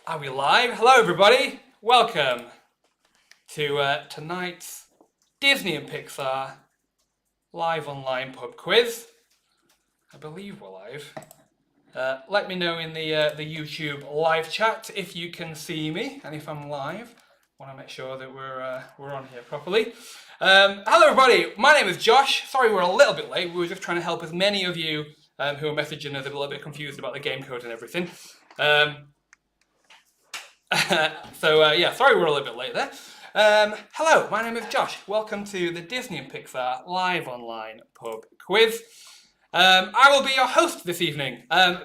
Are we live? Hello, everybody. Welcome to tonight's Disney and Pixar live online pub quiz. I believe we're live. Let me know in the YouTube live chat if you can see me and if I'm live. I want to make sure that we're on here properly. Hello, everybody. My name is Josh. Sorry we're a little bit late. We were just trying to help as many of you who are messaging us a little bit confused about the game code and everything. Sorry we're a little bit late there. Hello, my name is Josh. Welcome to the Disney and Pixar live online pub quiz. I will be your host this evening.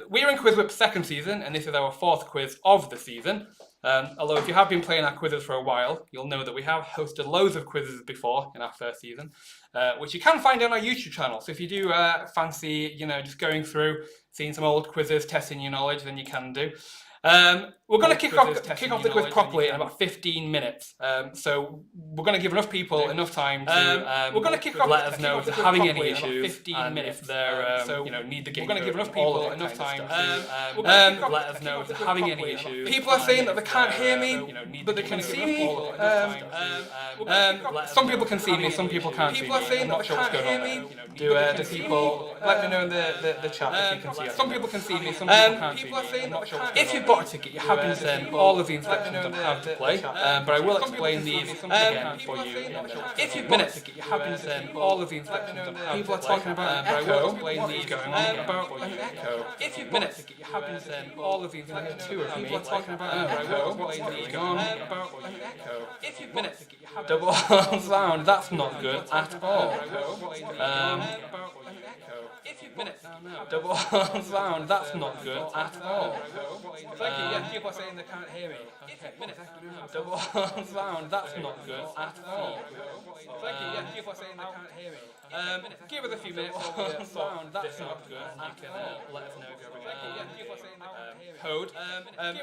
We're in QuizWhip's second season, and this is our fourth quiz of the season. Although if you have been playing our quizzes for a while, you'll know that we have hosted loads of quizzes before in our first season, which you can find on our YouTube channel. So if you do fancy, just going through, seeing some old quizzes, testing your knowledge, then you can do. We're going to kick off the quiz properly in about 15 minutes. So we're going to give enough people enough time to let us know if they're having any issues and if they're need the game. We're going to give enough people enough time to let us know if they're having any issues. People are saying that they can't hear me, but they can see me. Some people can see me, some people can't see me. People are saying that they can't hear me. Do people let me know in the chat if you can see us? Some people can see me, some people can't see me. I'm not sure. If you've bought a ticket, you have been sent all of the instructions on how to play, but I will explain these again for you. If you've bought a ticket, you have been sent all of the instructions on how to play. People are talking about an echo. What is going on about an echo? If you've bought a ticket, you have been sent all of the instructions. People are talking about an echo. What is going on about an echo? If you've bought a ticket, you have double sound. That's not good at all. If you've been double sound, that's not good at all. People are saying they can't hear me. Double sound, that's not good at all. People are saying they can't hear me. Give us a few minutes. Sound, that's not good. You can let us know if you're code.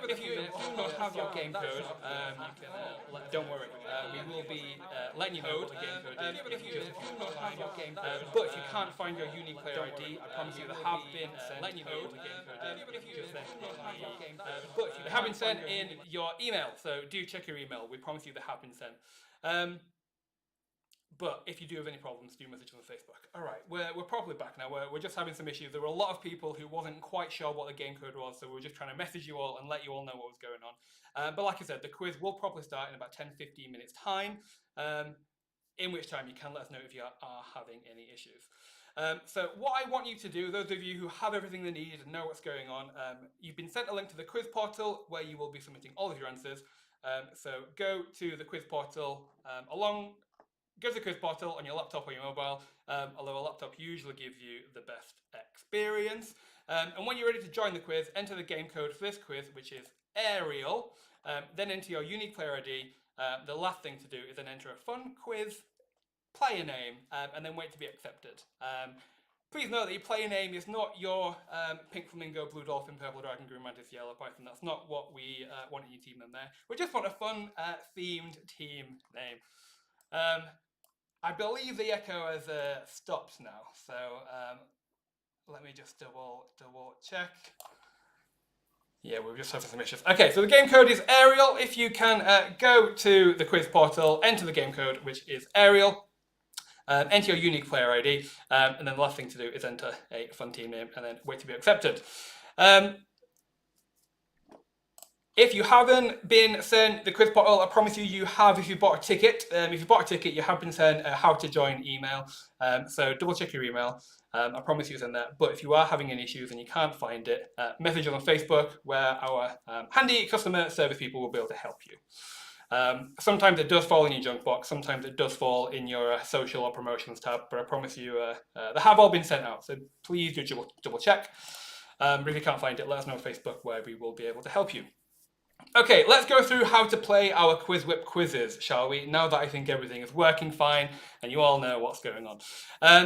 If you do not have your game code, you can don't worry. We will be letting you know what the game code is. If you do not have your game code, but if you can't find your unique player ID, I promise you there have been letting you know what the game code is. But they have been sent in your email, so do check your email. We promise you they have been sent. But if you do have any problems, do message us on Facebook. All right, we're probably back now. We're just having some issues. There were a lot of people who wasn't quite sure what the game code was, so we were just trying to message you all and let you all know what was going on. But like I said, the quiz will probably start in about 10-15 minutes time, in which time you can let us know if you are having any issues. So what I want you to do, those of you who have everything they need and know what's going on, you've been sent a link to the quiz portal where you will be submitting all of your answers. So go to the quiz portal Go to the quiz portal on your laptop or your mobile, although a laptop usually gives you the best experience. And when you're ready to join the quiz, enter the game code for this quiz, which is Ariel. Then enter your unique player ID. The last thing to do is then enter a fun quiz player name, and then wait to be accepted. Please note that your player name is not your pink flamingo, blue dolphin, purple dragon, green mantis, yellow python. That's not what we want in your team name there. We just want a fun themed team name. I believe the echo has stopped now, so let me just double check. Yeah, we're just having some issues. Okay, so the game code is Ariel. If you can go to the quiz portal, enter the game code, which is Ariel, enter your unique player ID, and then the last thing to do is enter a fun team name and then wait to be accepted. If you haven't been sent the quiz portal, I promise you have if you bought a ticket. If you bought a ticket, you have been sent a how to join email. So double check your email. I promise you it's in there. But if you are having any issues and you can't find it, message us on Facebook where our handy customer service people will be able to help you. Sometimes it does fall in your junk box. Sometimes it does fall in your social or promotions tab. But I promise you they have all been sent out. So please do double check. But if you can't find it, let us know on Facebook where we will be able to help you. Okay, let's go through how to play our QuizWhip quizzes, shall we? Now that I think everything is working fine and you all know what's going on.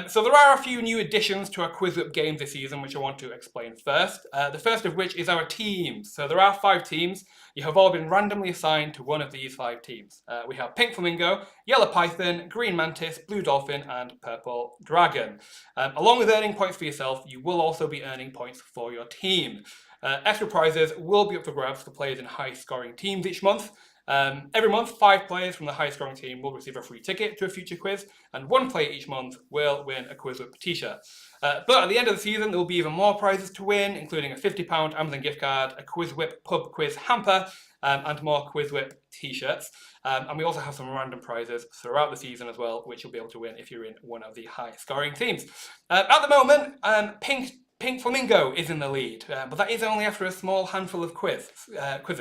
So there are a few new additions to our QuizWhip game this season, which I want to explain first. The first of which is our teams. So there are 5 teams. You have all been randomly assigned to one of these 5 teams. We have Pink Flamingo, Yellow Python, Green Mantis, Blue Dolphin, and Purple Dragon. Along with earning points for yourself, you will also be earning points for your team. Extra prizes will be up for grabs for players in high-scoring teams each month. Every month, 5 players from the high-scoring team will receive a free ticket to a future quiz, and 1 player each month will win a QuizWhip t-shirt. But at the end of the season, there will be even more prizes to win, including a £50 Amazon gift card, a QuizWhip pub quiz hamper, and more QuizWhip t-shirts. And we also have some random prizes throughout the season as well, which you'll be able to win if you're in one of the high-scoring teams. At the moment, Pink Flamingo is in the lead, but that is only after a small handful of quizzes,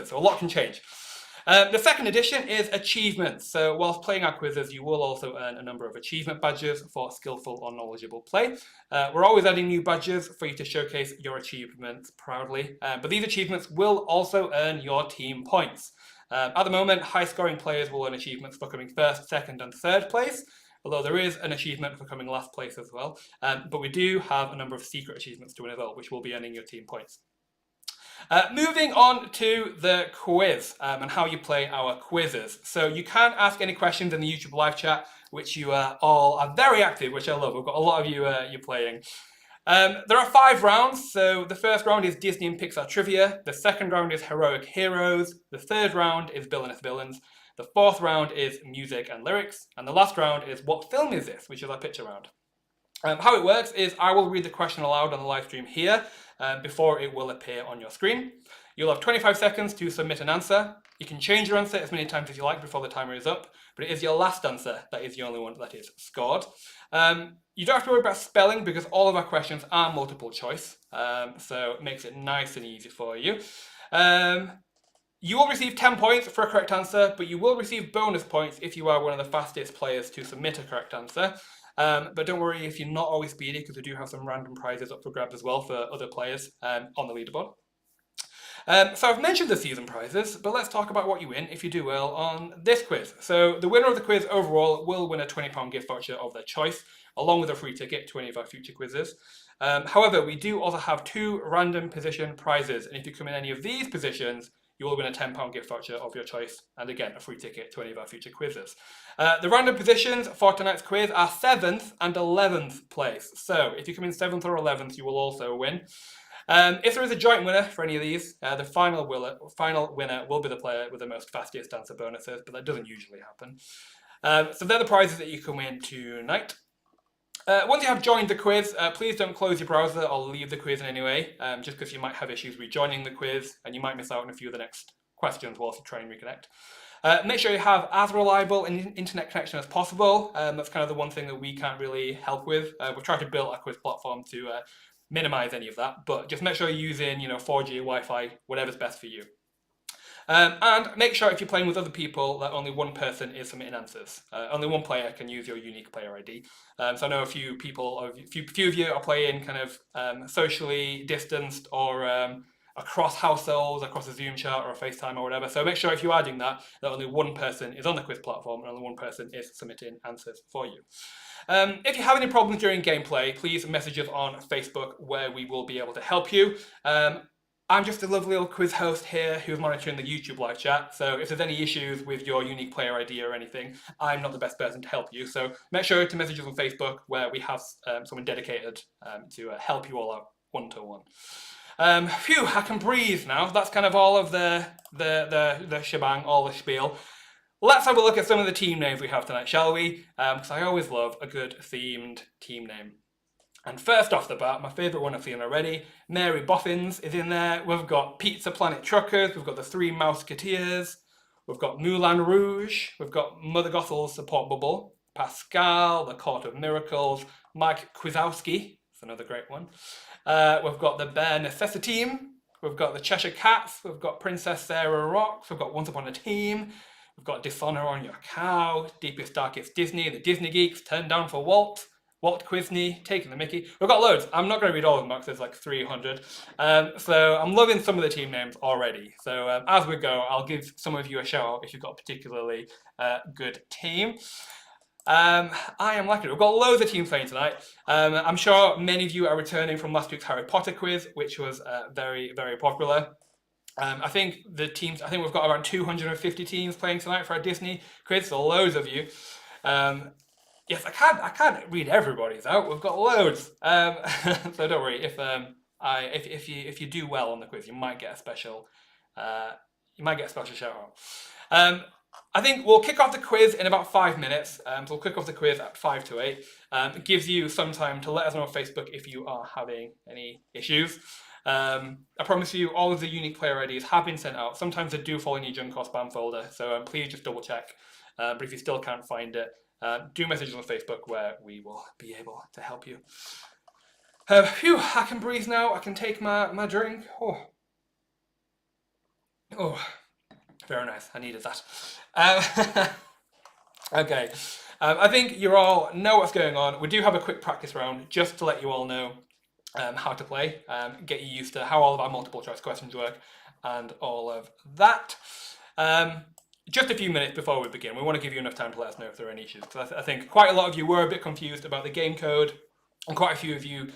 so a lot can change. The second edition is achievements. So whilst playing our quizzes, you will also earn a number of achievement badges for skillful or knowledgeable play. We're always adding new badges for you to showcase your achievements proudly, but these achievements will also earn your team points. At the moment, high-scoring players will earn achievements for coming first, second, and third place, although there is an achievement for coming last place as well. But we do have a number of secret achievements to win as well, which will be earning your team points. Moving on to the quiz and how you play our quizzes. So you can ask any questions in the YouTube live chat, which you all are very active, which I love. We've got a lot of you playing. There are 5 rounds. So the first round is Disney and Pixar trivia. The second round is Heroic Heroes. The third round is Villainous Villains. The fourth round is music and lyrics. And the last round is What Film Is This?, which is our picture round. How it works is I will read the question aloud on the live stream here before it will appear on your screen. You'll have 25 seconds to submit an answer. You can change your answer as many times as you like before the timer is up, but it is your last answer that is the only one that is scored. You don't have to worry about spelling because all of our questions are multiple choice, so it makes it nice and easy for you. You will receive 10 points for a correct answer, but you will receive bonus points if you are one of the fastest players to submit a correct answer. But don't worry if you're not always speedy, because we do have some random prizes up for grabs as well for other players on the leaderboard. So I've mentioned the season prizes, but let's talk about what you win if you do well on this quiz. So the winner of the quiz overall will win a £20 gift voucher of their choice, along with a free ticket to any of our future quizzes. However, we do also have 2 random position prizes, and if you come in any of these positions, you will win a £10 gift voucher of your choice, and again, a free ticket to any of our future quizzes. The random positions for tonight's quiz are 7th and 11th place. So if you come in 7th or 11th, you will also win. If there is a joint winner for any of these, the final winner will be the player with the most fastest answer bonuses, but that doesn't usually happen. So they're the prizes that you can win tonight. Once you have joined the quiz, please don't close your browser or leave the quiz in any way, just because you might have issues rejoining the quiz and you might miss out on a few of the next questions whilst you try and reconnect. Make sure you have as reliable an internet connection as possible. That's kind of the one thing that we can't really help with. We've tried to build our quiz platform to minimize any of that, but just make sure you're using 4G, Wi-Fi, whatever's best for you. And make sure if you're playing with other people that only one person is submitting answers. Only one player can use your unique player ID. So I know a few of you are playing kind of socially distanced or across households, across a Zoom chat or a FaceTime or whatever. So make sure if you are doing that only one person is on the quiz platform and only one person is submitting answers for you. If you have any problems during gameplay, please message us on Facebook where we will be able to help you. I'm just a lovely little quiz host here who's monitoring the YouTube live chat, so if there's any issues with your unique player ID or anything, I'm not the best person to help you. So make sure to message us on Facebook where we have someone dedicated to help you all out one-to-one. Phew, I can breathe now. That's kind of all of the shebang, all the spiel. Let's have a look at some of the team names we have tonight, shall we? Because I always love a good themed team name. And first off the bat, my favourite one I've seen already, Mary Boffins is in there. We've got Pizza Planet Truckers, we've got the Three Mouseketeers, we've got Moulin Rouge, we've got Mother Gothel's Support Bubble, Pascal, the Court of Miracles, Mike Kwizowski, that's another great one. We've got the Bare Necessity Team, we've got the Cheshire Cats, we've got Princess Sarah Rocks, we've got Once Upon a Team, we've got Dishonor on Your Cow, Deepest Darkest Disney, the Disney Geeks, Turned Down for Walt Quizney, Taking the Mickey. We've got loads. I'm not going to read all of them because there's like 300. So I'm loving some of the team names already. So as we go, I'll give some of you a shout out if you've got a particularly good team. I am liking it. We've got loads of teams playing tonight. I'm sure many of you are returning from last week's Harry Potter quiz, which was very, very popular. I think we've got around 250 teams playing tonight for our Disney quiz, so loads of you. Yes, I can't read everybody's out. We've got loads. So don't worry if If you do well on the quiz, you might get a special shout out. I think we'll kick off the quiz in about 5 minutes. So we'll kick off the quiz at 5 to 8. It gives you some time to let us know on Facebook if you are having any issues. I promise you, all of the unique player IDs have been sent out. Sometimes they do fall in your junk or spam folder, so please just double check. But if you still can't find it, do message us on Facebook where we will be able to help you. Phew, I can breathe now. I can take my drink. Oh, very nice. I needed that. Okay. I think you all know what's going on. We do have a quick practice round just to let you all know how to play, get you used to how all of our multiple choice questions work, and all of that. Just a few minutes before we begin, we want to give you enough time to let us know if there are any issues, because I think quite a lot of you were a bit confused about the game code, and quite a few of you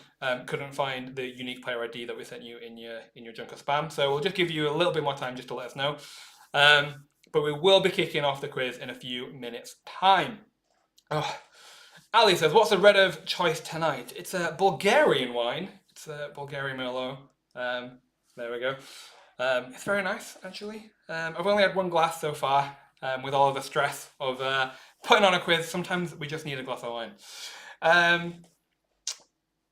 couldn't find the unique player ID that we sent you in your junk or spam. So we'll just give you a little bit more time just to let us know. But we will be kicking off the quiz in a few minutes' time. Oh. Ali says, what's the red of choice tonight? It's a Bulgarian wine. It's a Bulgarian Merlot. There we go. It's very nice, actually. I've only had one glass so far, with all of the stress of putting on a quiz. Sometimes we just need a glass of wine.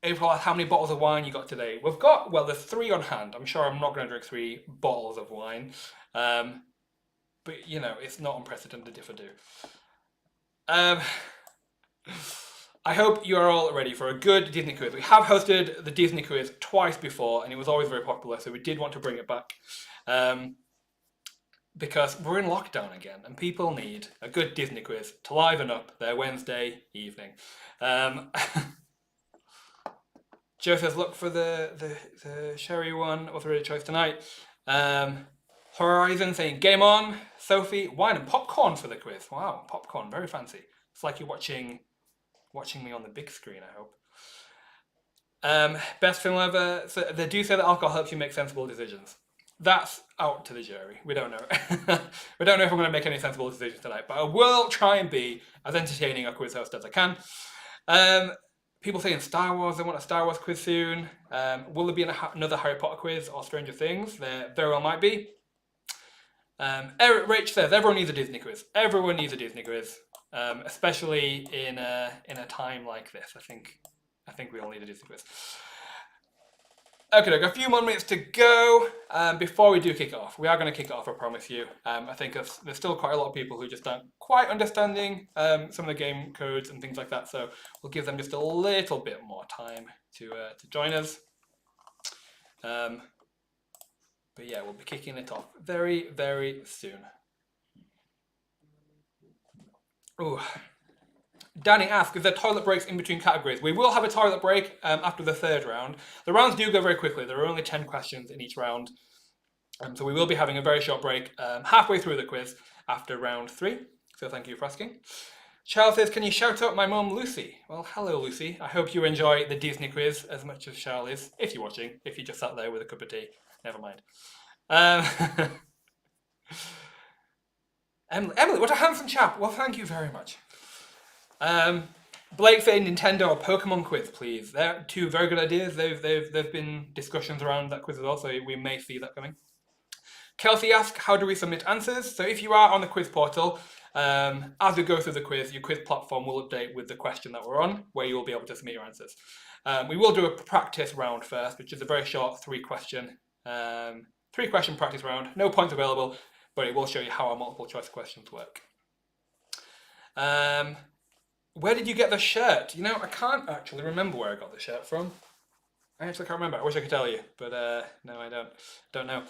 April asked how many bottles of wine you got today. We've got, well, there's 3 on hand. I'm sure I'm not going to drink 3 bottles of wine. But, you know, it's not unprecedented if I do. I hope you are all ready for a good Disney quiz. We have hosted the Disney quiz twice before, and it was always very popular, so we did want to bring it back. Because we're in lockdown again, and people need a good Disney quiz to liven up their Wednesday evening. Joe says, look for the sherry one, authorized choice tonight. Horizon saying, game on. Sophie, wine and popcorn for the quiz. Wow, popcorn, very fancy. It's like you're watching me on the big screen, I hope. Best film ever. So they do say that alcohol helps you make sensible decisions. That's out to the jury. We don't know. We don't know if I'm going to make any sensible decisions tonight, but I will try and be as entertaining a quiz host as I can. People saying Star Wars, they want a Star Wars quiz soon. Will there be another Harry Potter quiz or Stranger Things? There very well might be. Eric Rich says, everyone needs a Disney quiz. Everyone needs a Disney quiz. Especially in a time like this. I think we all need a Disney quiz. Okay, a few more minutes to go before we do kick it off. We are going to kick it off, I promise you. I think there's still quite a lot of people who just aren't quite understanding some of the game codes and things like that, so we'll give them just a little bit more time to join us. But yeah, we'll be kicking it off very, very soon. Ooh. Danny asks, is there toilet breaks in between categories? We will have a toilet break after the 3rd round. The rounds do go very quickly. There are only 10 questions in each round. So we will be having a very short break halfway through the quiz after round 3. So thank you for asking. Charles says, can you shout out my mum, Lucy? Well, hello, Lucy. I hope you enjoy the Disney quiz as much as Charles is. If you're watching. If you just sat there with a cup of tea. Never mind. Emily, what a handsome chap. Well, thank you very much. Blake saying Nintendo or Pokemon quiz, please. They're 2 very good ideas. There've been discussions around that quiz as well, so we may see that coming. Kelsey asks, how do we submit answers? So if you are on the quiz portal, as we go through the quiz, your quiz platform will update with the question that we're on, where you will be able to submit your answers. We will do a practice round first, which is a very short 3-question practice round. No points available, but it will show you how our multiple choice questions work. Where did you get the shirt? You know, I can't actually remember where I got the shirt from. I actually can't remember. I wish I could tell you, but no, I don't know.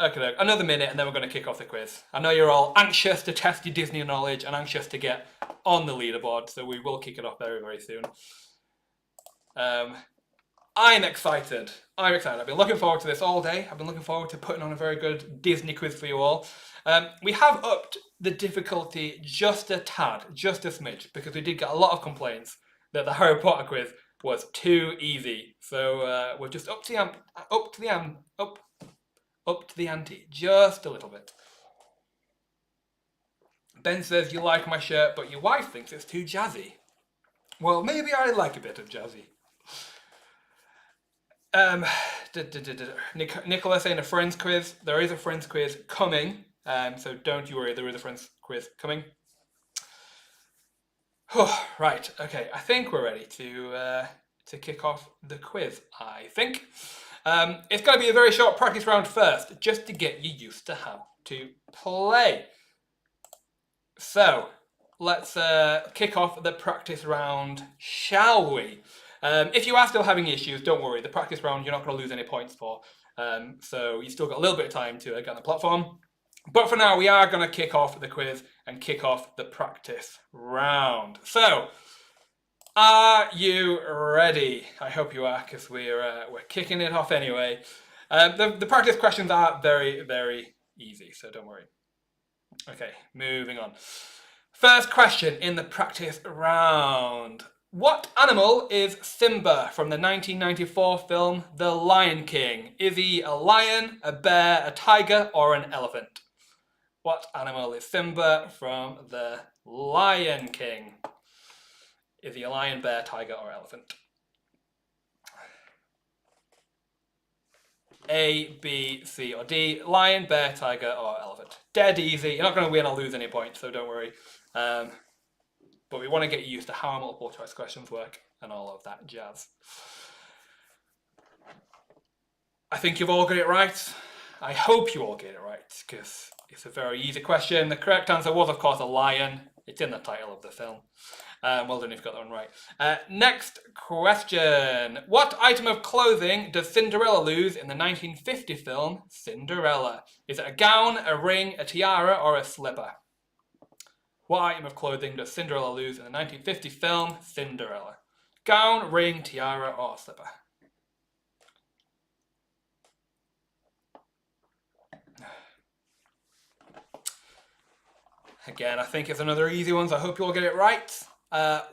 Okay, another minute and then we're going to kick off the quiz. I know you're all anxious to test your Disney knowledge and anxious to get on the leaderboard, so we will kick it off very, very soon. I'm excited. I've been looking forward to this all day. I've been looking forward to putting on a very good Disney quiz for you all. We have upped the difficulty just a tad, just a smidge, because we did get a lot of complaints that the Harry Potter quiz was too easy. So we're just up to the ante just a little bit. Ben says, you like my shirt, but your wife thinks it's too jazzy. Well, maybe I like a bit of jazzy. Nicola saying a Friends quiz. There is a Friends quiz coming, so don't you worry. There is a Friends quiz coming. Right. Okay. I think we're ready to kick off the quiz. I think it's going to be a very short practice round first, just to get you used to how to play. So let's kick off the practice round, shall we? If you are still having issues, don't worry. The practice round, you're not going to lose any points for. So you've still got a little bit of time to get on the platform. But for now, we are going to kick off the quiz and kick off the practice round. So, are you ready? I hope you are, because we're kicking it off anyway. The practice questions are very, very easy, so don't worry. Okay, moving on. First question in the practice round. What animal is Simba from the 1994 film The Lion King? Is he a lion, a bear, a tiger, or an elephant? What animal is Simba from The Lion King? Is he a lion, bear, tiger, or elephant? A, B, C, or D. Lion, bear, tiger, or elephant. Dead easy. You're not going to win or lose any points, so don't worry. But we want to get you used to how multiple choice questions work and all of that jazz. I think you've all got it right. I hope you all get it right, because it's a very easy question. The correct answer was, of course, a lion. It's in the title of the film. Well done if you got that one right. Next question. What item of clothing does Cinderella lose in the 1950 film Cinderella? Is it a gown, a ring, a tiara, or a slipper? What item of clothing does Cinderella lose in the 1950 film Cinderella? Gown, ring, tiara, or slipper? Again, I think it's another easy one, so I hope you all get it right.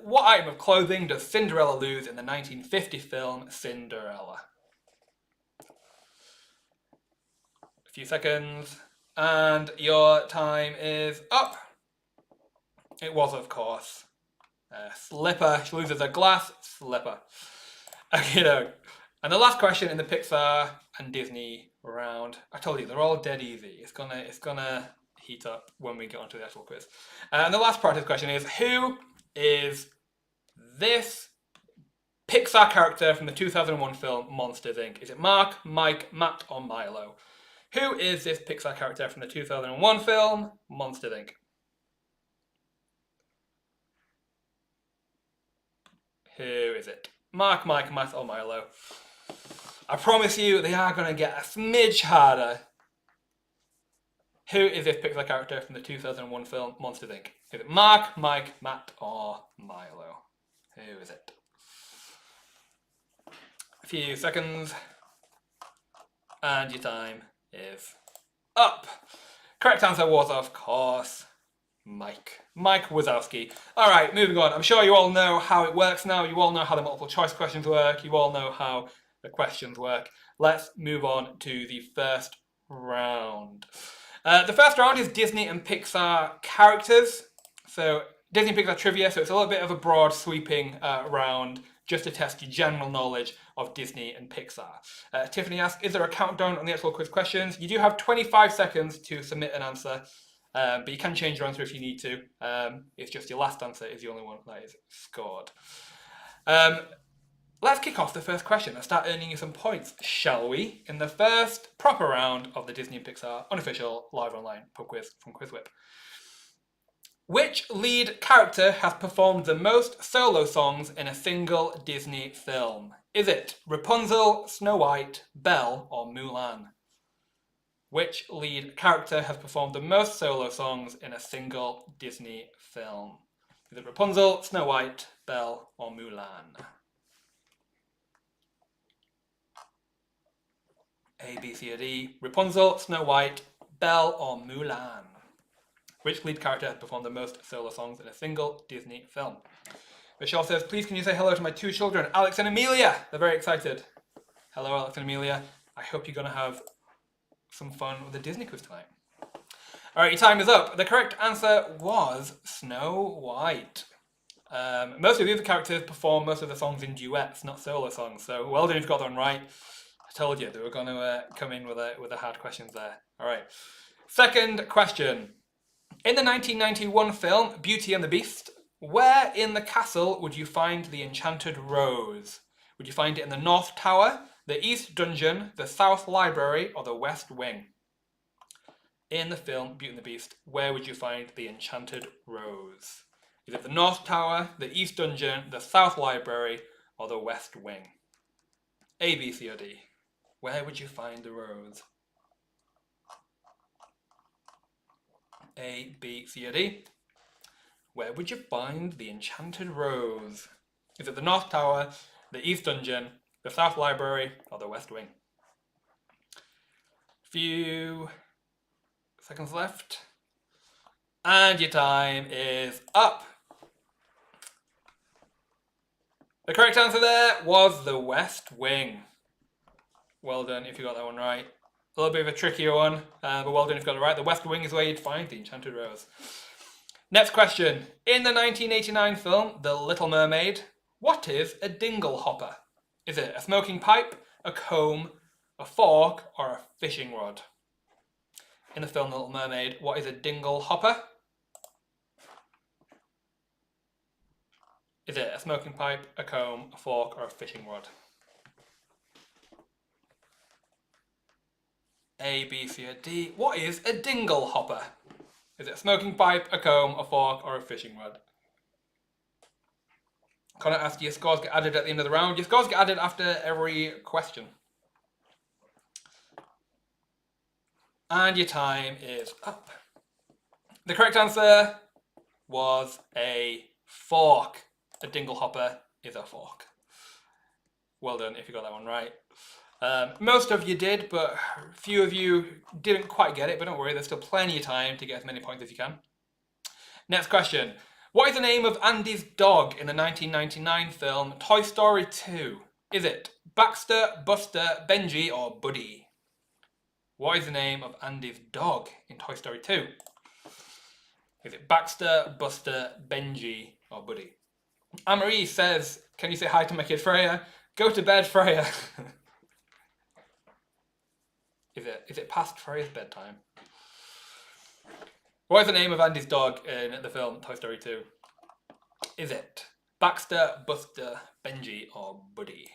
What item of clothing does Cinderella lose in the 1950 film Cinderella? A few seconds, and your time is up. It was, of course, a slipper. She loses a glass slipper. Okay, and the last question in the Pixar and Disney round. I told you, they're all dead easy. It's gonna heat up when we get onto the actual quiz. And the last practice question is, who is this Pixar character from the 2001 film Monsters, Inc.? Is it Mark, Mike, Matt, or Milo? Who is this Pixar character from the 2001 film Monsters, Inc.? Who is it? Mark, Mike, Matt, or Milo? I promise you, they are going to get a smidge harder. Who is this Pixar character from the 2001 film Monsters, Inc.? Is it Mark, Mike, Matt, or Milo? Who is it? A few seconds. And your time is up. Correct answer was, of course, Mike Wazowski. Alright, moving on. I'm sure you all know how it works now. You all know how the multiple choice questions work. You all know how the questions work. Let's move on to the first round. The first round is Disney and Pixar characters. So Disney and Pixar trivia, so it's a little bit of a broad sweeping round just to test your general knowledge of Disney and Pixar. Tiffany asks, is there a countdown on the actual quiz questions? You do have 25 seconds to submit an answer, but you can change your answer if you need to. It's just your last answer is the only one that is scored. Let's kick off the first question. Let's start earning you some points, shall we? In the first proper round of the Disney and Pixar unofficial live online pub quiz from QuizWhip. Which lead character has performed the most solo songs in a single Disney film? Is it Rapunzel, Snow White, Belle, or Mulan? Which lead character has performed the most solo songs in a single Disney film? Is it Rapunzel, Snow White, Belle, or Mulan? A, B, C, or D. Rapunzel, Snow White, Belle, or Mulan? Which lead character has performed the most solo songs in a single Disney film? Michelle says, please can you say hello to my two children, Alex and Amelia? They're very excited. Hello, Alex and Amelia. I hope you're going to have some fun with the Disney quiz tonight. All right, your time is up. The correct answer was Snow White. Most of the other characters perform most of the songs in duets, not solo songs. So well done if you got that one right. I told you they were going to come in with the hard questions there. All right. Second question. In the 1991 film Beauty and the Beast, where in the castle would you find the Enchanted Rose? Would you find it in the North Tower, the East Dungeon, the South Library, or the West Wing? In the film Beauty and the Beast, where would you find the Enchanted Rose? Is it the North Tower, the East Dungeon, the South Library, or the West Wing? A, B, C, or D? Where would you find the rose? A, B, C, or D? Where would you find the Enchanted Rose? Is it the North Tower, the East Dungeon, the South Library, or the West Wing? Few seconds left. And your time is up. The correct answer there was the West Wing. Well done if you got that one right. A little bit of a trickier one, but well done if you got it right. The West Wing is where you'd find the Enchanted Rose. Next question. In the 1989 film The Little Mermaid, what is a dingle hopper? Is it a smoking pipe, a comb, a fork, or a fishing rod? In the film The Little Mermaid, what is a dingle hopper? Is it a smoking pipe, a comb, a fork, or a fishing rod? A, B, C, or D. What is a dingle hopper? Is it a smoking pipe, a comb, a fork, or a fishing rod? Can I ask your scores get added at the end of the round? Your scores get added after every question. And your time is up. The correct answer was a fork. A dingle hopper is a fork. Well done if you got that one right. Most of you did, but a few of you didn't quite get it, but don't worry, there's still plenty of time to get as many points as you can. Next question. What is the name of Andy's dog in the 1999 film Toy Story 2? Is it Baxter, Buster, Benji, or Buddy? What is the name of Andy's dog in Toy Story 2? Is it Baxter, Buster, Benji, or Buddy? Anne-Marie says, can you say hi to my kid Freya? Go to bed, Freya. Is it past Freya's bedtime? What is the name of Andy's dog in the film Toy Story 2? Is it Baxter, Buster, Benji, or Buddy?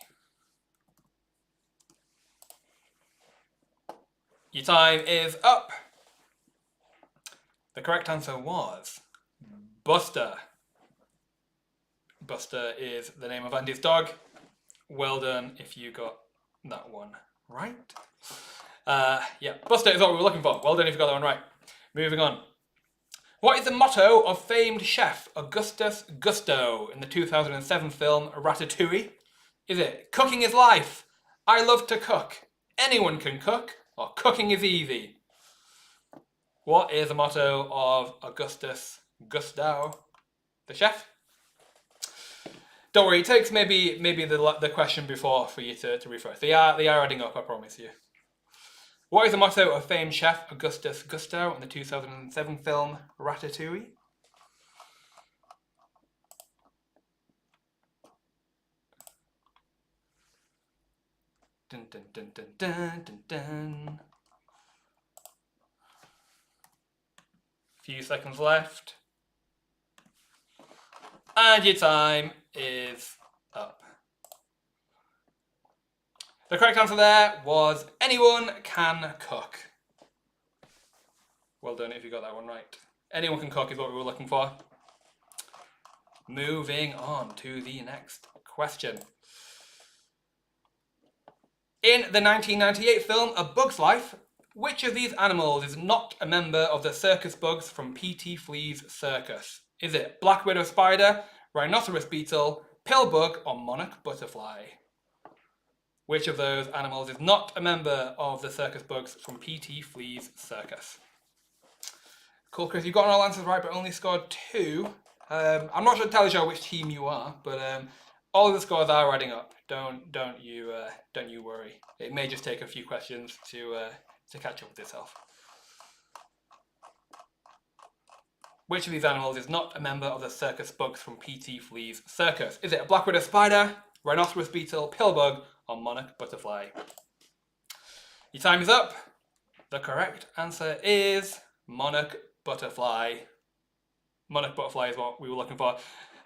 Your time is up. The correct answer was Buster. Buster is the name of Andy's dog. Well done if you got that one right. Yeah, Buster is what we were looking for. Well done if you got that one right. Moving on. What is the motto of famed chef Augustus Gusto in the 2007 film Ratatouille? Is it cooking is life, I love to cook, anyone can cook, or cooking is easy? What is the motto of Augustus Gusto, the chef? Don't worry, it takes maybe the question before for you to refresh. They are adding up, I promise you. What is the motto of famed chef Augustus Gusto in the 2007 film Ratatouille? Dun, dun, dun, dun, dun, dun, dun. Few seconds left. And your time is up. The correct answer there was anyone can cook. Well done if you got that one right. Anyone can cook is what we were looking for. Moving on to the next question. In the 1998 film A Bug's Life, which of these animals is not a member of the circus bugs from P.T. Flea's circus? Is it black widow spider, rhinoceros beetle, pillbug, or monarch butterfly? Which of those animals is not a member of the circus bugs from P.T. Flea's circus? Cool, Chris. You've gotten all answers right, but only scored 2. I'm not entirely sure which team you are, but all of the scores are adding up. Don't you worry. It may just take a few questions to catch up with yourself. Which of these animals is not a member of the circus bugs from P.T. Flea's circus? Is it a black widow spider, rhinoceros beetle, pillbug, or monarch butterfly? Your time is up. The correct answer is monarch butterfly. Monarch butterfly is what we were looking for.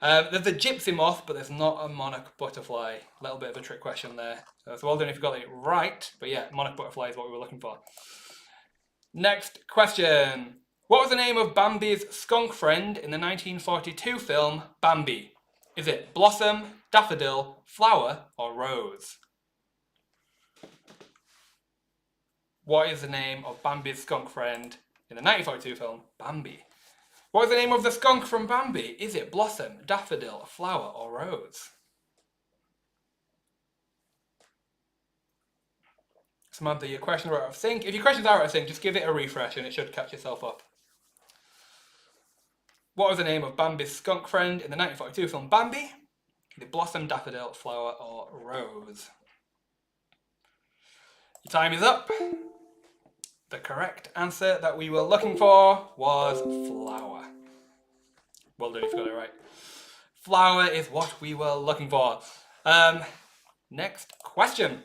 There's a gypsy moth, but there's not a monarch butterfly. A little bit of a trick question there. So well done if you got it right. But yeah, monarch butterfly is what we were looking for. Next question. What was the name of Bambi's skunk friend in the 1942 film Bambi? Is it Blossom, Daffodil, Flower, or Rose? What is the name of Bambi's skunk friend in the 1942 film Bambi? What is the name of the skunk from Bambi? Is it Blossom, Daffodil, Flower, or Rose? Samantha, your questions are out of sync. If your questions are out of sync, just give it a refresh and it should catch itself up. What was the name of Bambi's skunk friend in the 1942 film Bambi? Is it Blossom, Daffodil, Flower, or Rose? Your time is up. The correct answer that we were looking for was flower. Well done if you got it right. Flower is what we were looking for. Next question.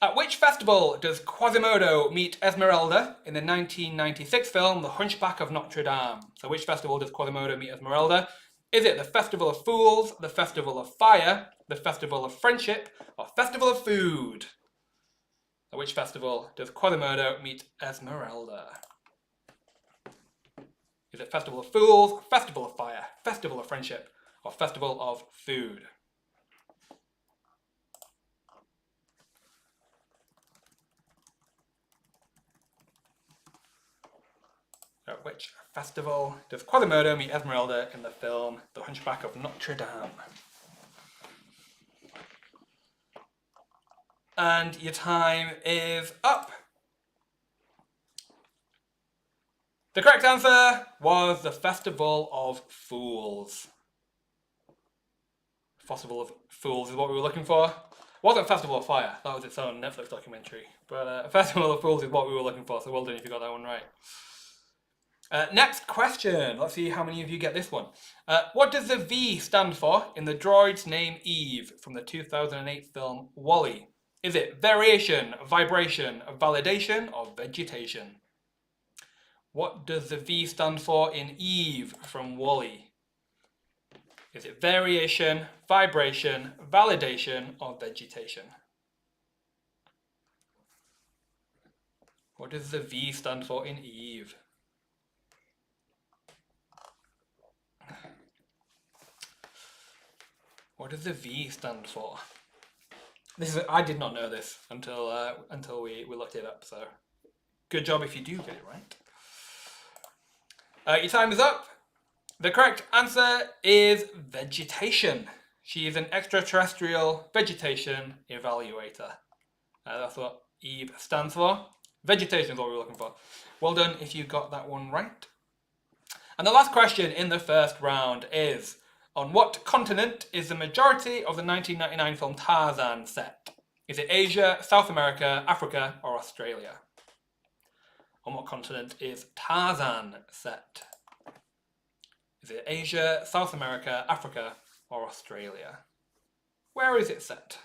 At which festival does Quasimodo meet Esmeralda in the 1996 film The Hunchback of Notre Dame? So which festival does Quasimodo meet Esmeralda? Is it the Festival of Fools, the Festival of Fire, the Festival of Friendship, or Festival of Food? At which festival does Quasimodo meet Esmeralda? Is it Festival of Fools, Festival of Fire, Festival of Friendship, or Festival of Food? At which festival does Quasimodo meet Esmeralda in the film The Hunchback of Notre Dame? And your time is up. The correct answer was the Festival of Fools. Festival of Fools is what we were looking for. It wasn't Festival of Fire, that was its own Netflix documentary. But Festival of Fools is what we were looking for, so well done if you got that one right. Next question. Let's see how many of you get this one. What does the V stand for in the droid's name Eve from the 2008 film WALL-E? Is it variation, vibration, validation, or vegetation? What does the V stand for in Eve from WALL-E? Is it variation, vibration, validation, or vegetation? What does the V stand for in Eve? What does the V stand for? I did not know this until we looked it up, so good job if you do get it right. Your time is up. The correct answer is vegetation. She is an extraterrestrial vegetation evaluator. That's what Eve stands for. Vegetation is what we're looking for. Well done if you got that one right. And the last question in the first round is, on what continent is the majority of the 1999 film Tarzan set? Is it Asia, South America, Africa, or Australia? On what continent is Tarzan set? Is it Asia, South America, Africa, or Australia? Where is it set?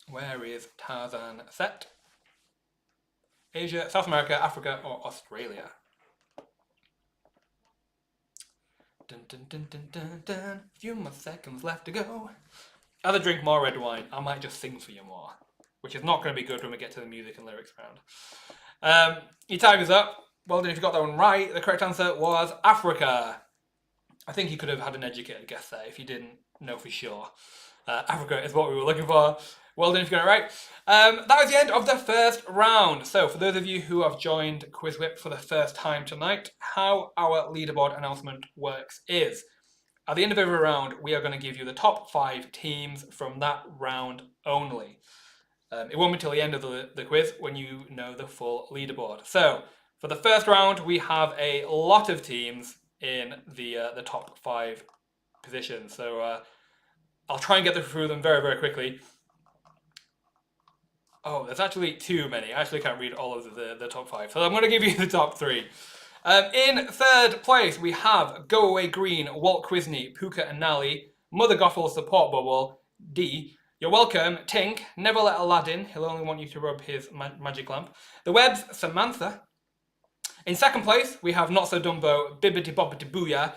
Where is Tarzan set? Asia, South America, Africa, or Australia? Dun, dun, dun, dun, dun, dun. Few more seconds left to go. As I drink more red wine, I might just sing for you more, which is not going to be good when we get to the music and lyrics round. Your time is up. Well done if you got that one right. The correct answer was Africa. I think you could have had an educated guess there if you didn't know for sure. Africa is what we were looking for. Well done if you got it right. That was the end of the first round. So for those of you who have joined QuizWhip for the first time tonight, how our leaderboard announcement works is, at the end of every round, we are going to give you the top 5 teams from that round only. It won't be until the end of the quiz when you know the full leaderboard. So for the first round, we have a lot of teams in the top 5 positions. So I'll try and get through them very, very quickly. Oh, there's actually too many. I actually can't read all of the top 5. So I'm going to give you the top 3. In third place, we have Go Away Green, Walt Quisney, Puka and Nally, Mother Gothel Support Bubble, D. You're welcome, Tink, Never Let Aladdin, he'll only want you to rub his magic lamp. The Webs, Samantha. In second place, we have Not So Dumbo, Bibbidi Bobbidi Booyah,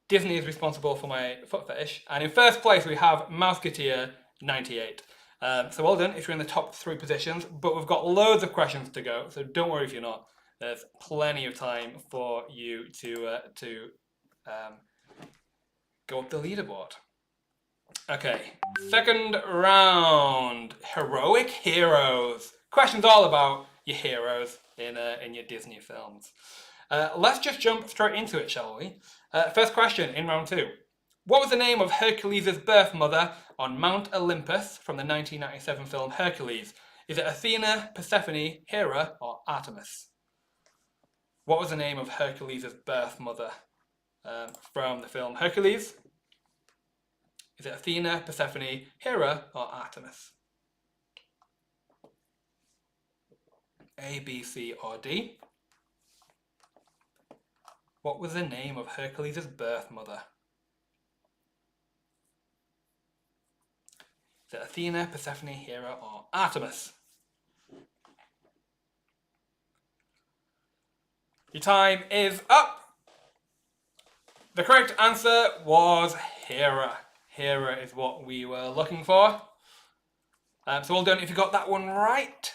Disney is responsible for my foot fetish. And in first place, we have Mouseketeer 98. So well done if you're in the top 3 positions, but we've got loads of questions to go, so don't worry if you're not. There's plenty of time for you to go up the leaderboard. Okay, second round, Heroic Heroes. Questions all about your heroes in your Disney films. Let's just jump straight into it, shall we? First question in round 2. What was the name of Hercules' birth mother on Mount Olympus from the 1997 film Hercules? Is it Athena, Persephone, Hera, or Artemis? What was the name of Hercules' birth mother from the film Hercules? Is it Athena, Persephone, Hera, or Artemis? A, B, C, or D? What was the name of Hercules' birth mother? Is it Athena, Persephone, Hera, or Artemis? Your time is up. The correct answer was Hera. Hera is what we were looking for. So well done if you got that one right.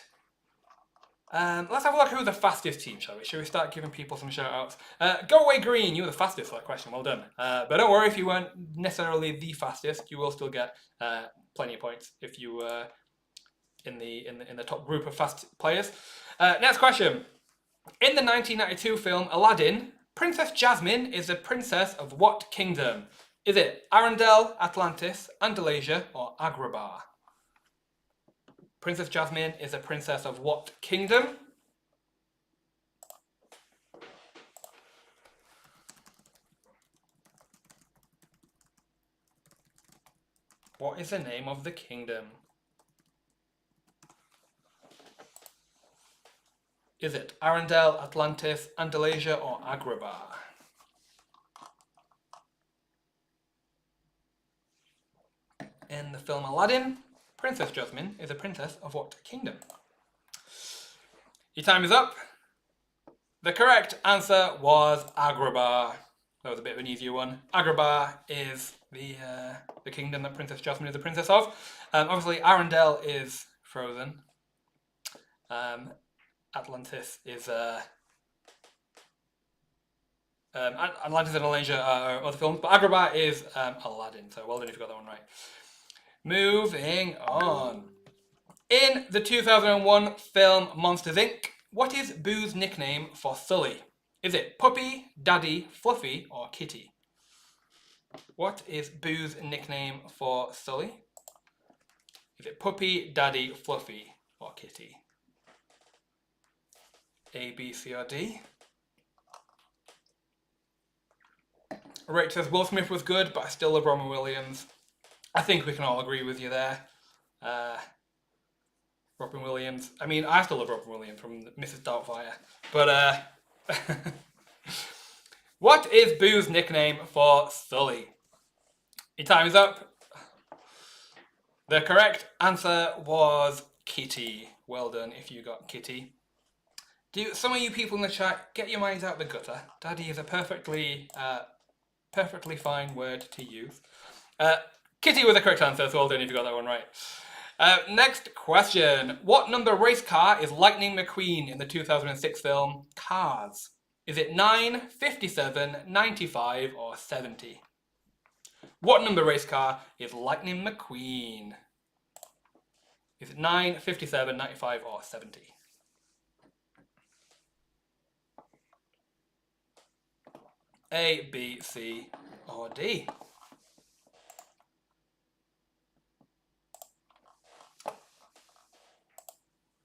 Let's have a look who the fastest team, shall we? Shall we start giving people some shout outs? Go Away Green, you were the fastest for that question, well done. But don't worry if you weren't necessarily the fastest, you will still get plenty of points if you were in the top group of fast players. Next question. In the 1992 film Aladdin, Princess Jasmine is a princess of what kingdom? Is it Arendelle, Atlantis, Andalasia, or Agrabah? Princess Jasmine is a princess of what kingdom? What is the name of the kingdom? Is it Arendelle, Atlantis, Andalasia, or Agrabah? In the film Aladdin, Princess Jasmine is a princess of what kingdom? Your time is up. The correct answer was Agrabah. That was a bit of an easier one. Agrabah is the kingdom that Princess Jasmine is a princess of. Obviously, Arendelle is frozen. Atlantis is Atlantis and Alasia are other films, but Agrabah is Aladdin. So well done if you got that one right. Moving on. In the 2001 film Monsters Inc., what is Boo's nickname for Sully? Is it Puppy, Daddy, Fluffy, or Kitty? What is Boo's nickname for Sully? Is it Puppy, Daddy, Fluffy, or Kitty? A, B, C, or D? Rach says Will Smith was good, but I still love Robin Williams. I think we can all agree with you there. Robin Williams. I mean, I still love Robin Williams from Mrs. Doubtfire. But what is Boo's nickname for Sully? Your time is up. The correct answer was Kitty. Well done if you got Kitty. Do some of you people in the chat get your minds out the gutter? Daddy is a perfectly fine word to use. Kitty was the correct answer, so well done if you got that one right. Next question. What number race car is Lightning McQueen in the 2006 film Cars? Is it 9, 57, 95, or 70? What number race car is Lightning McQueen? Is it 9, 57, 95, or 70? A, B, C, or D?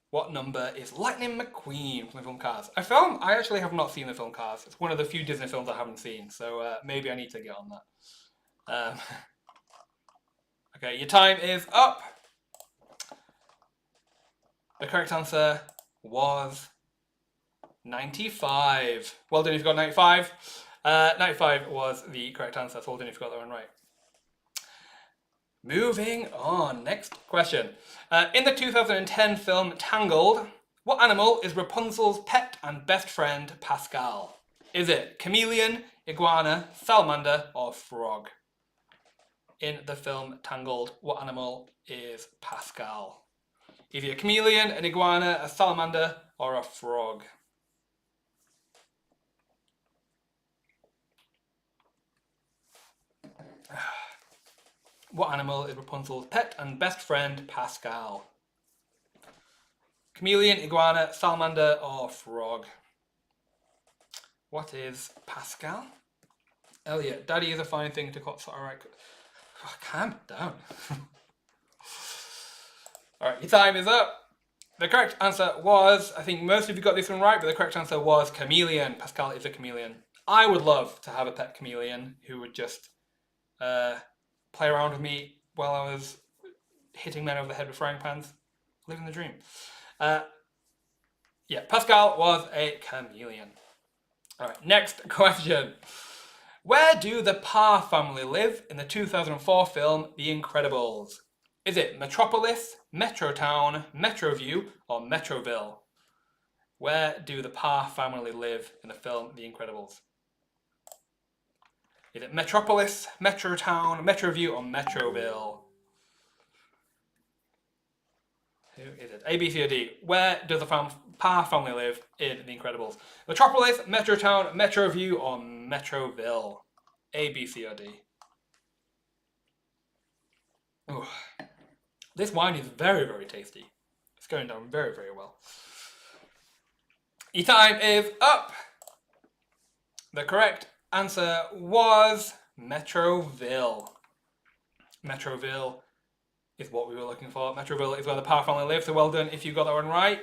What number is Lightning McQueen from the film Cars? A film I actually have not seen the film Cars. It's one of the few Disney films I haven't seen, so maybe I need to get on that. Okay, your time is up. The correct answer was 95. Well done if you got 95. 95 was the correct answer, so well done if you got that one right. Moving on, next question. In the 2010 film Tangled, what animal is Rapunzel's pet and best friend Pascal? Is it chameleon, iguana, salamander, or frog? In the film Tangled, what animal is Pascal? Either a chameleon, an iguana, a salamander, or a frog. What animal is Rapunzel's pet and best friend Pascal? Chameleon, iguana, salamander, or frog? What is Pascal? Elliot, daddy is a fine thing to call. Alright, calm down. Alright, your time is up. The correct answer was, I think most of you got this one right, but the correct answer was chameleon. Pascal is a chameleon. I would love to have a pet chameleon who would just play around with me while I was hitting men over the head with frying pans. Living the dream. Yeah, Pascal was a chameleon. Alright, next question. Where do the Parr family live in the 2004 film The Incredibles? Is it Metropolis, Metrotown, Metroview, or Metroville? Where do the Parr family live in the film The Incredibles? Is it Metropolis, Metrotown, Metroview, or Metroville? Who is it? A, B, C, or D? Where does the Parr family live in The Incredibles? Metropolis, Metrotown, Metroview, or Metroville? A, B, C, or D? Ooh. This wine is very, very tasty. It's going down very, very well. Your time is up. The correct answer was Metroville. Metroville is what we were looking for. Metroville is where the Parr family live, so well done if you got that one right.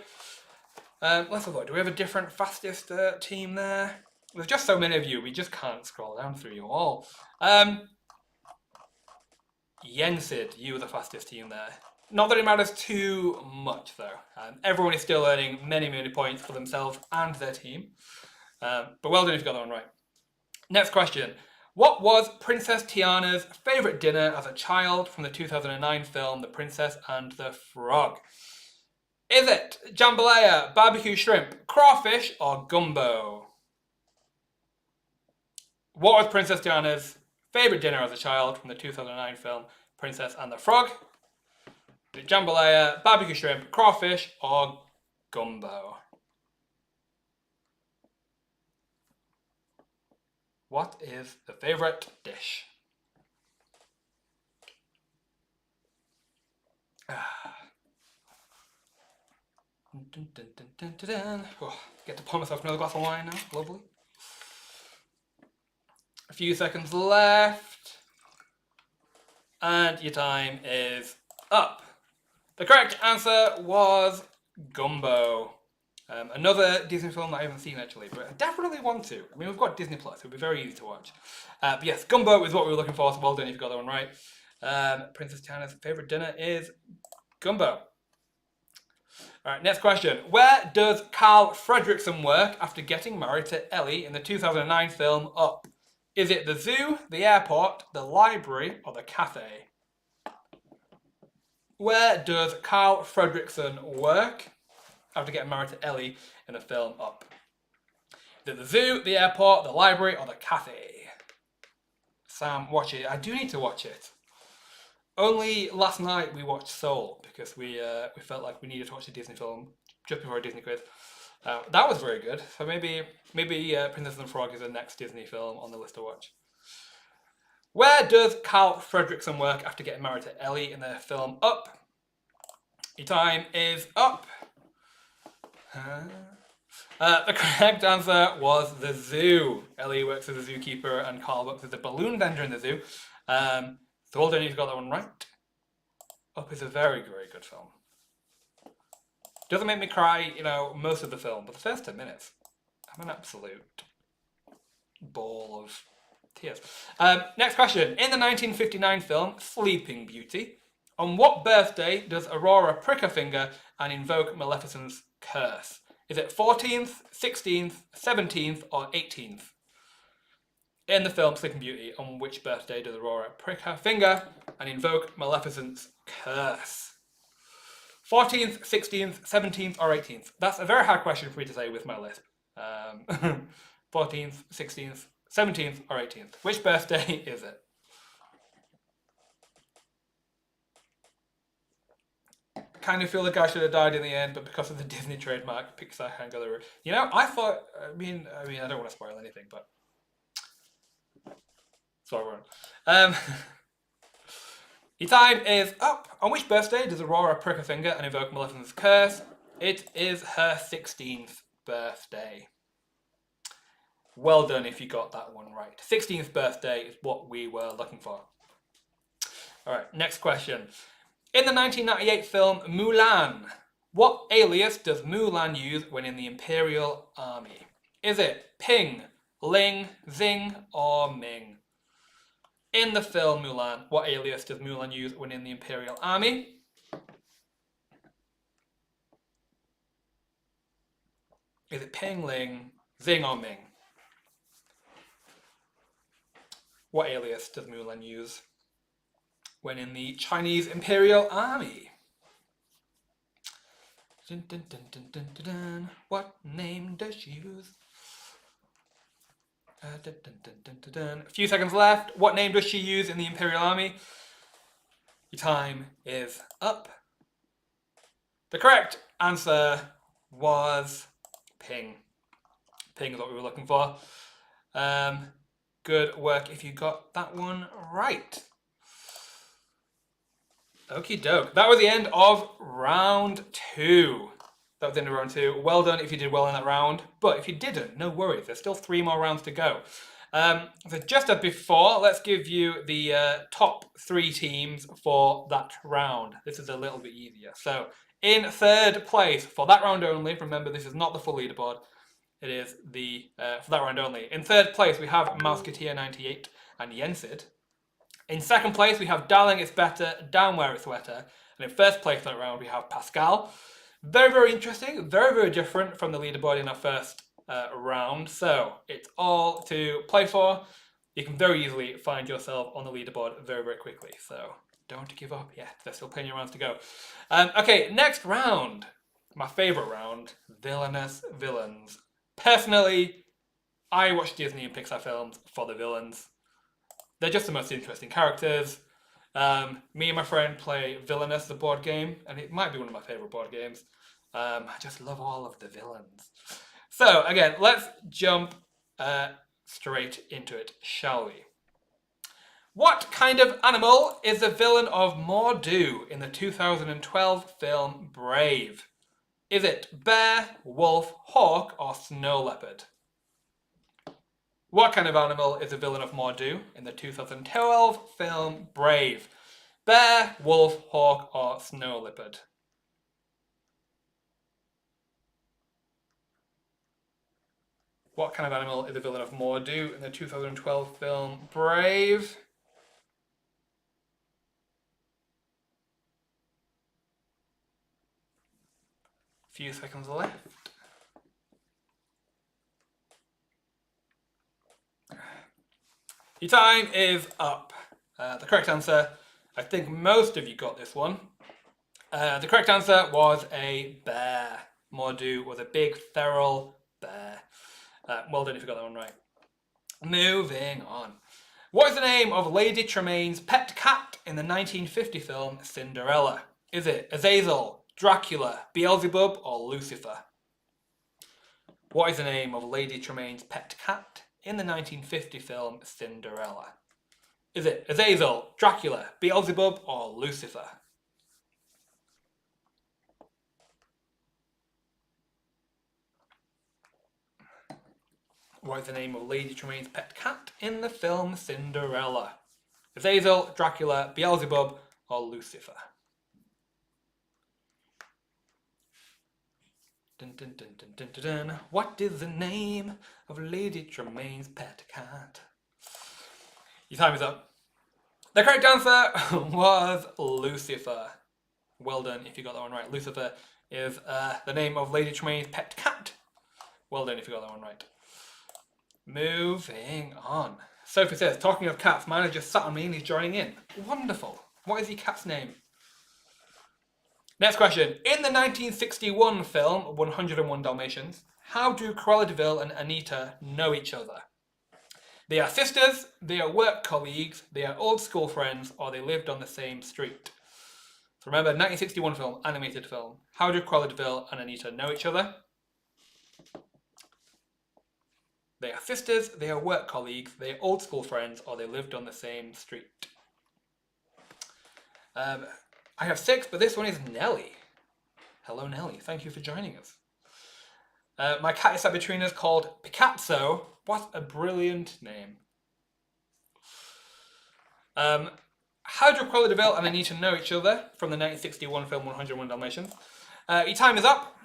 Let's have a look. Do we have a different fastest team there? There's just so many of you, we just can't scroll down through you all. Yensid, you were the fastest team there. Not that it matters too much though. Everyone is still earning many, many points for themselves and their team. But well done if you got that one right. Next question. What was Princess Tiana's favourite dinner as a child from the 2009 film The Princess and the Frog? Is it jambalaya, barbecue shrimp, crawfish, or gumbo? What was Princess Tiana's favourite dinner as a child from the 2009 film Princess and the Frog? Is it jambalaya, barbecue shrimp, crawfish, or gumbo? What is the favourite dish? Oh, get to pour myself another glass of wine now. Lovely. A few seconds left. And your time is up. The correct answer was Gumbo. Another Disney film that I haven't seen actually, but I definitely want to. I mean, we've got Disney Plus, it would be very easy to watch. But yes, Gumbo is what we were looking for, so well done if you got that one right. Princess Tiana's favourite dinner is Gumbo. Alright, next question. Where does Carl Fredricksen work after getting married to Ellie in the 2009 film Up? Is it the zoo, the airport, the library, or the cafe? Where does Carl Fredricksen work after getting married to Ellie in the film Up? Is it the zoo, the airport, the library, or the cafe? Sam, watch it. I do need to watch it. Only last night we watched Soul because we felt like we needed to watch a Disney film just before a Disney quiz. That was very good. So maybe Princess and the Frog is the next Disney film on the list to watch. Where does Carl Fredricksen work after getting married to Ellie in the film Up? Your time is up. The correct answer was the zoo. Ellie works as a zookeeper and Carl works as a balloon vendor in the zoo. So well done if you got that one right. Up is a very, very good film. Doesn't make me cry, most of the film, but the first 10 minutes, I'm an absolute ball of tears. Next question. In the 1959 film Sleeping Beauty, on what birthday does Aurora prick her finger and invoke Maleficent's curse? Is it 14th, 16th, 17th, or 18th? In the film Sleeping Beauty, on which birthday does Aurora prick her finger and invoke Maleficent's curse? 14th, 16th, 17th, or 18th? That's a very hard question for me to say with my lisp. 14th, 16th, 17th, or 18th? Which birthday is it? Kind of feel like I should have died in the end, but because of the Disney trademark, Pixar can't go the route. You know, I thought. I mean, I don't want to spoil anything, but sorry, Ron. Your time is up. On which birthday does Aurora prick her finger and invoke Maleficent's curse? It is her 16th birthday. Well done if you got that one right. 16th birthday is what we were looking for. All right, next question. In the 1998 film Mulan, what alias does Mulan use when in the Imperial Army? Is it Ping, Ling, Zing, or Ming? In the film Mulan, what alias does Mulan use when in the Imperial Army? Is it Ping, Ling, Zing, or Ming? What alias does Mulan use when in the Chinese Imperial Army? Dun, dun, dun, dun, dun, dun, dun. What name does she use? Dun, dun, dun, dun, dun, dun. A few seconds left. What name does she use in the Imperial Army? Your time is up. The correct answer was Ping. Ping is what we were looking for. Good work if you got that one right. Okie doke. That was the end of round 2. That was the end of round 2. Well done if you did well in that round. But if you didn't, no worries. There's still 3 more rounds to go. So just as before, let's give you the top 3 teams for that round. This is a little bit easier. So in third place for that round only, remember this is not the full leaderboard. It is the for that round only. In third place, we have Mouseketeer98 and Yensid. In second place, we have Darling It's Better, Down Where It's Wetter. And in first place that round, we have Pascal. Very, very interesting. Very, very different from the leaderboard in our first round. So it's all to play for. You can very easily find yourself on the leaderboard very, very quickly. So don't give up yet. There's still plenty of rounds to go. Okay, next round. My favourite round, Villainous Villains. Personally, I watch Disney and Pixar films for the villains. They're just the most interesting characters. Me and my friend play Villainous, the board game, and it might be one of my favourite board games. I just love all of the villains. So, again, let's jump straight into it, shall we? What kind of animal is the villain of Mordu in the 2012 film Brave? Is it bear, wolf, hawk, or snow leopard? What kind of animal is the villain of Mordu in the 2012 film Brave? Bear, wolf, hawk, or snow leopard? What kind of animal is the villain of Mordu in the 2012 film Brave? Few seconds left. Your time is up. The correct answer, I think most of you got this one. The correct answer was a bear. Mordu was a big feral bear. Well done if you got that one right. Moving on. What is the name of Lady Tremaine's pet cat in the 1950 film Cinderella? Is it Azazel, Dracula, Beelzebub, or Lucifer? What is the name of Lady Tremaine's pet cat in the 1950 film Cinderella? Is it Azazel, Dracula, Beelzebub, or Lucifer? What is the name of Lady Tremaine's pet cat in the film Cinderella? Azazel, Dracula, Beelzebub, or Lucifer? Dun, dun, dun, dun, dun, dun, dun. What is the name of Lady Tremaine's pet cat? Your time is up. The correct answer was Lucifer. Well done if you got that one right. Lucifer is the name of Lady Tremaine's pet cat. Well done if you got that one right. Moving on. Sophie says, talking of cats, mine has just sat on me and he's joining in. Wonderful. What is your cat's name? Next question. In the 1961 film 101 Dalmatians, how do Cruella de Vil and Anita know each other? They are sisters, they are work colleagues, they are old school friends, or they lived on the same street. So remember, 1961 film, animated film. How do Cruella de Vil and Anita know each other? They are sisters, they are work colleagues, they are old school friends, or they lived on the same street. I have 6, but this one is Nelly. Hello, Nelly. Thank you for joining us. My cat is sat between us called Picasso. What a brilliant name. How do Cruella de Vil and Anita know each other from the 1961 film 101 Dalmatians? Your time is up.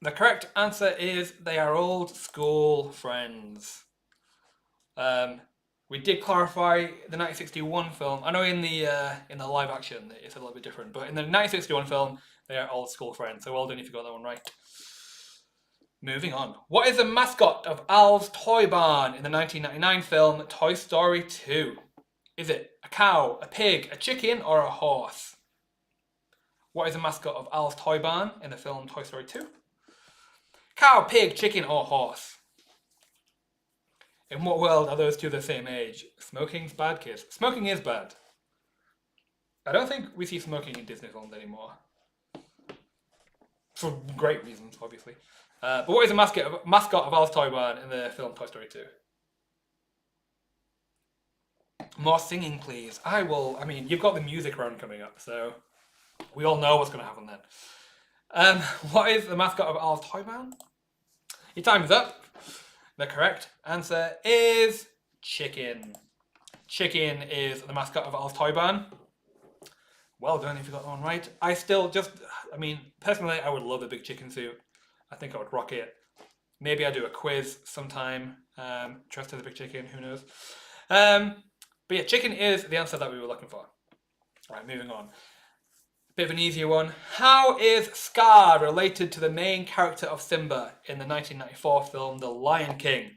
The correct answer is they are old school friends. We did clarify the 1961 film. I know in the live action it's a little bit different, but in the 1961 film they are old school friends. So well done if you got that one right. Moving on. What is the mascot of Al's Toy Barn in the 1999 film Toy Story 2? Is it a cow, a pig, a chicken, or a horse? What is the mascot of Al's Toy Barn in the film Toy Story 2? Cow, pig, chicken, or horse? In what world are those two the same age? Smoking's bad, kids. Smoking is bad. I don't think we see smoking in Disney films anymore. For great reasons, obviously. But what is the mascot of Al's Toy Barn in the film Toy Story 2? More singing, please. I mean, you've got the music round coming up, so we all know what's going to happen then. What is the mascot of Al's Toy Barn? Your time is up. The correct answer is chicken. Chicken is the mascot of Al's Toy Barn. Well done if you got that one right. Personally, I would love a big chicken suit. I think I would rock it. Maybe I'll do a quiz sometime. Dressed as a big chicken, who knows. But yeah, chicken is the answer that we were looking for. Right, moving on. Bit of an easier one. How is Scar related to the main character of Simba in the 1994 film The Lion King?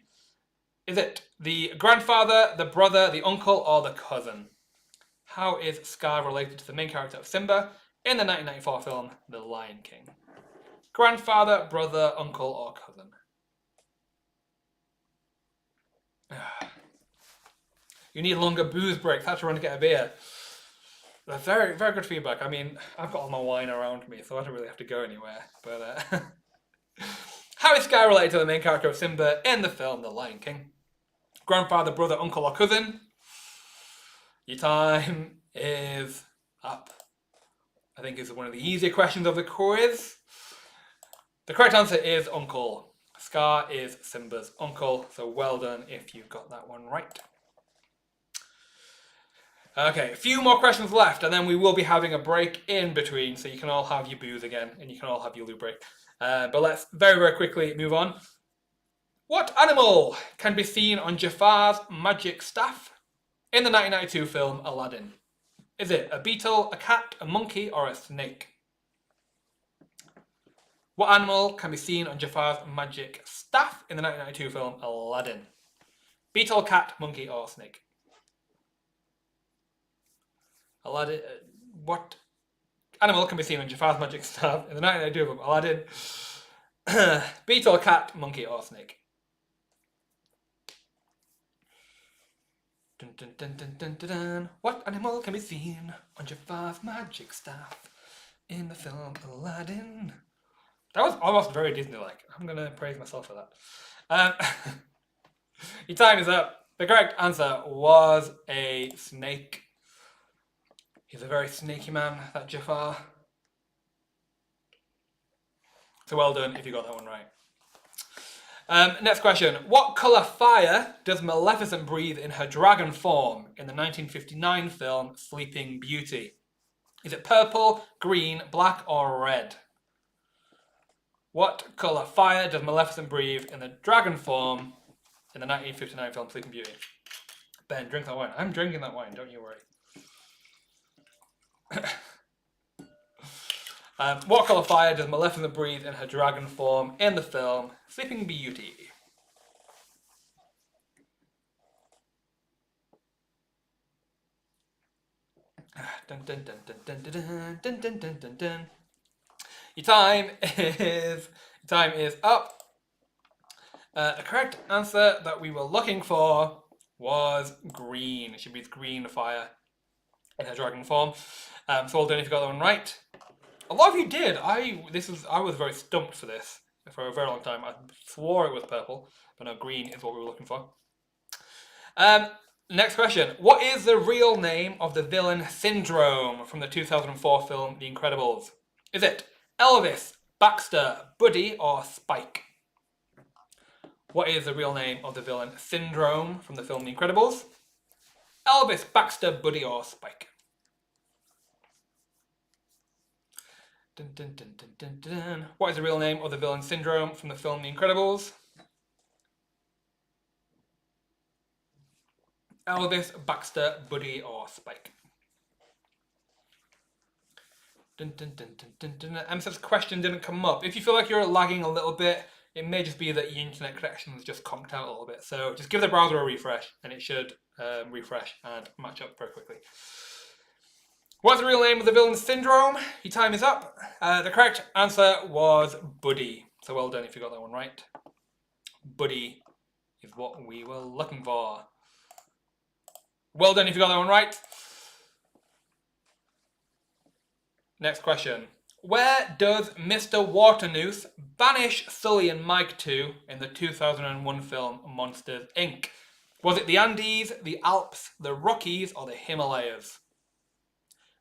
Is it the grandfather, the brother, the uncle, or the cousin? How is Scar related to the main character of Simba in the 1994 film The Lion King? Grandfather, brother, uncle, or cousin? You need longer booze breaks. Had to run to get a beer. That's very, very good feedback. I mean, I've got all my wine around me, so I don't really have to go anywhere. But how is Scar related to the main character of Simba in the film The Lion King? Grandfather, brother, uncle, or cousin? Your time is up. I think it's one of the easier questions of the quiz. The correct answer is uncle. Scar is Simba's uncle, so well done if you got that one right. Okay, a few more questions left, and then we will be having a break in between, so you can all have your booze again, and you can all have your loo break. But let's very, very quickly move on. What animal can be seen on Jafar's magic staff in the 1992 film Aladdin? Is it a beetle, a cat, a monkey, or a snake? What animal can be seen on Jafar's magic staff in the 1992 film Aladdin? Beetle, cat, monkey, or snake? Aladdin. What animal can be seen on Jafar's magic staff in the 1992 film Aladdin? Beetle, cat, monkey, or snake? Dun, dun, dun, dun, dun, dun, dun. What animal can be seen on Jafar's magic staff in the film Aladdin? That was almost very Disney-like. I'm going to praise myself for that. Your time is up. The correct answer was a snake. He's a very snaky man, that Jafar. So well done if you got that one right. Next question. What colour fire does Maleficent breathe in her dragon form in the 1959 film Sleeping Beauty? Is it purple, green, black, or red? What colour fire does Maleficent breathe in the dragon form in the 1959 film Sleeping Beauty? Ben, drink that wine. I'm drinking that wine, don't you worry. What colour fire does Maleficent breathe in her dragon form in the film Sleeping Beauty? Dun, dun, dun, dun, dun, dun, dun, dun, dun, dun, dun. Your time is up. The correct answer that we were looking for was green. She breathes green fire in her dragon form. So well done if you got that one right. A lot of you did. I was very stumped for this for a very long time. I swore it was purple, but no, green is what we were looking for. Next question. What is the real name of the villain Syndrome from the 2004 film The Incredibles? Is it Elvis, Baxter, Buddy, or Spike? What is the real name of the villain Syndrome from the film The Incredibles? Elvis, Baxter, Buddy, or Spike? Dun, dun, dun, dun, dun, dun. What is the real name of the villain Syndrome from the film The Incredibles? Elvis, Baxter, Buddy, or Spike? Dun, dun, dun, dun, dun, dun. Emsa's question didn't come up. If you feel like you're lagging a little bit, it may just be that your internet connection is just conked out a little bit. So just give the browser a refresh, and it should refresh and match up very quickly. What's the real name of the villain Syndrome? Your time is up. The correct answer was Buddy. So well done if you got that one right. Buddy is what we were looking for. Well done if you got that one right. Next question. Where does Mr. Waternoose banish Sully and Mike to in the 2001 film Monsters, Inc.? Was it the Andes, the Alps, the Rockies, or the Himalayas?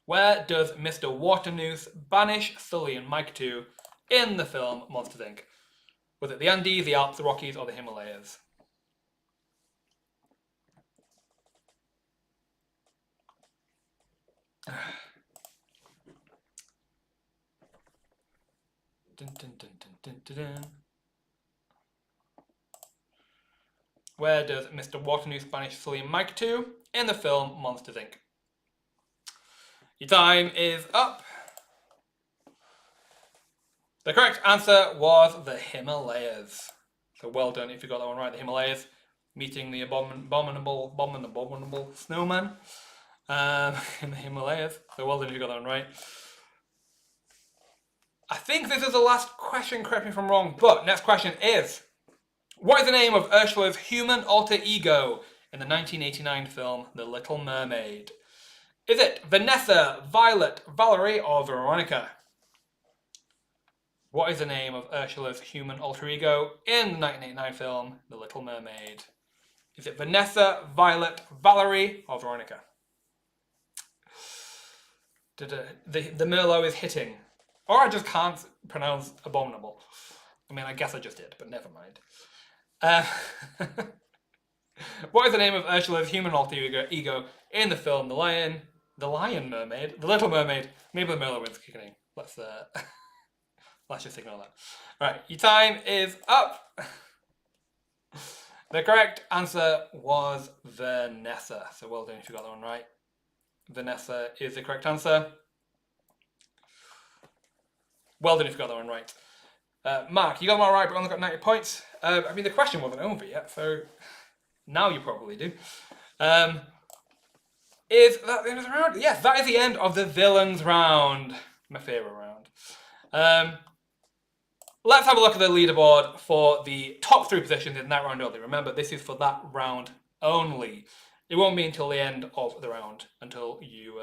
Where does Mr. Waternoose banish Sully and Mike to in the film Monsters, Inc.? Was it the Andes, the Alps, the Rockies, or the Himalayas? Dun, dun, dun, dun, dun, dun. Where does Mr. Waternoose banish Sully and Mike to in the film Monsters, Inc.? Your time is up. The correct answer was the Himalayas. So well done if you got that one right. The Himalayas, meeting the abominable snowman in the Himalayas. So well done if you got that one right. I think this is the last question, correct me if I'm wrong, but next question is, what is the name of Ursula's human alter ego in the 1989 film The Little Mermaid? Is it Vanessa, Violet, Valerie, or Veronica? What is the name of Ursula's human alter ego in the 1989 film The Little Mermaid? Is it Vanessa, Violet, Valerie, or Veronica? The Merlot is hitting. Or I just can't pronounce abominable. I mean, I guess I just did, but never mind. What is the name of Ursula's human alter ego in the film The Little Mermaid? Maybe the Merlot wins kicking in. Let's just ignore that. Right, your time is up. The correct answer was Vanessa. So well done if you got that one right. Vanessa is the correct answer. Well done if you got that one right. Mark, you got one right, but only got 90 points. I mean, the question wasn't over yet, so now you probably do. Is that the end of the round? Yes, that is the end of the villains round. My favourite round. Let's have a look at the leaderboard for the top 3 positions in that round only. Remember, this is for that round only. It won't be until the end of the round until you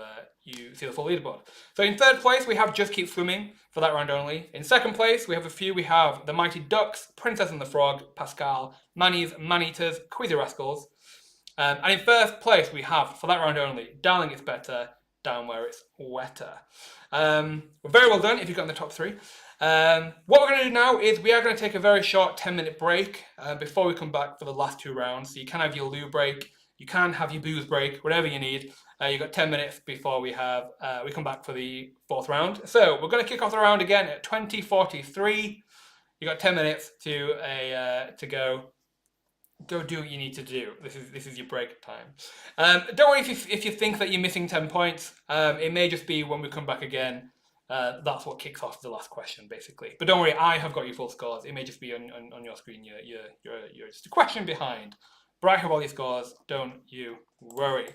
see the full leaderboard. So in 3rd place, we have Just Keep Swimming for that round only. In 2nd place, we have a few. We have The Mighty Ducks, Princess and the Frog, Pascal, Manny's Maneaters, Quizzy Rascals. And in 1st place, we have, for that round only, Darling It's Better, Down Where It's Wetter. Very well done if you've got in the top 3. What we're going to do now is we are going to take a very short 10-minute break before we come back for the last 2 rounds. So you can have your loo break, you can have your booze break, whatever you need. You've got 10 minutes before we come back for the 4th round. So we're going to kick off the round again at 20:43. You've got 10 minutes to go do what you need to do. This is your break time. Don't worry if you think that you're missing 10 points. It may just be when we come back again. That's what kicks off the last question, basically. But don't worry, I have got your full scores. It may just be on your screen. You're just a question behind. But I have all your scores. Don't you worry.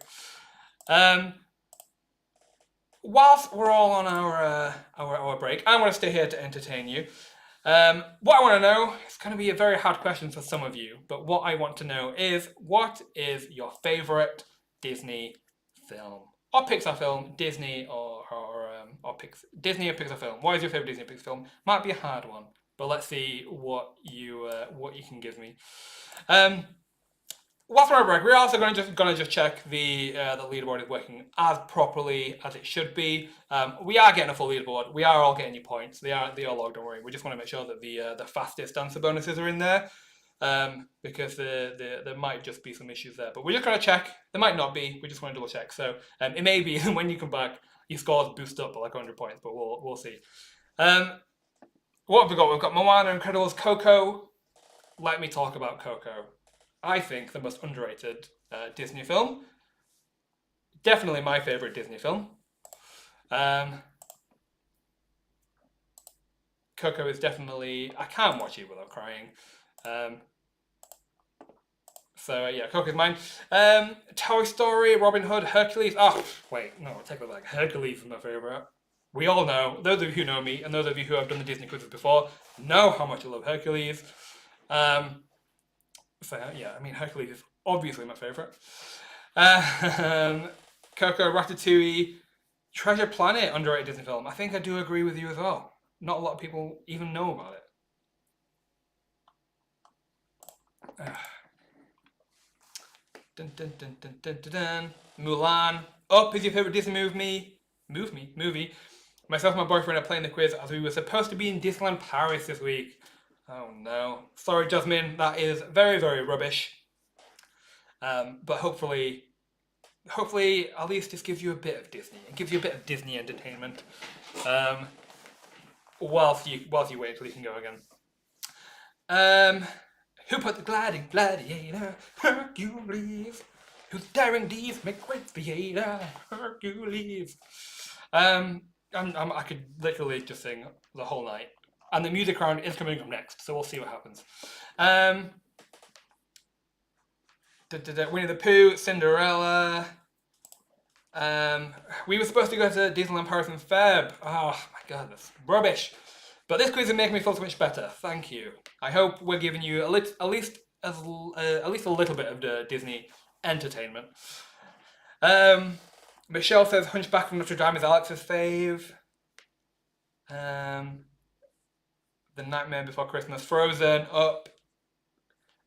Whilst we're all on our break, I want to stay here to entertain you. What I want to know, it's going to be a very hard question for some of you, but what I want to know is, what is your favourite Disney film? Or Pixar film, Disney or Disney or Pixar film. What is your favourite Disney or Pixar film? Might be a hard one, but let's see what you can give me. Whilst we're on break, we're also going to just check the leaderboard is working as properly as it should be. We are getting a full leaderboard. We are all getting your points. They are logged. Don't worry. We just want to make sure that the fastest answer bonuses are in there, because there might just be some issues there. But we're just going to check. There might not be. We just want to double check. So it may be when you come back, your scores boost up by like 100 points. But we'll see. What have we got? We've got Moana, Incredibles, Coco. Let me talk about Coco. I think the most underrated Disney film. Definitely my favourite Disney film. Coco is definitely... I can't watch it without crying. So yeah, Coco's mine. Toy Story, Robin Hood, Hercules. Oh, wait, no, take that back. Hercules is my favourite. We all know, those of you who know me, and those of you who have done the Disney quizzes before, know how much I love Hercules. So yeah, I mean, Hercules is obviously my favourite. Coco, Ratatouille, Treasure Planet, underrated Disney film. I think I do agree with you as well. Not a lot of people even know about it. Dun, dun, dun, dun, dun, dun, dun. Mulan. Up is your favourite Disney movie. Myself and my boyfriend are playing the quiz as we were supposed to be in Disneyland Paris this week. Oh no. Sorry, Jasmine, that is very, very rubbish. But hopefully at least this gives you a bit of Disney. It gives you a bit of Disney entertainment. Whilst you wait until you can go again. Who put the gliding gladiator? Hercules. Whose daring deeds make great theater? Hercules. I could literally just sing the whole night. And the music round is coming up next, so we'll see what happens. Winnie the Pooh, Cinderella. We were supposed to go to Disneyland Paris in Feb. Oh my god, that's rubbish. But this quiz is making me feel so much better. Thank you. I hope we're giving you at least a little bit of Disney entertainment. Michelle says Hunchback of Notre Dame is Alex's fave. The Nightmare Before Christmas, Frozen, Up.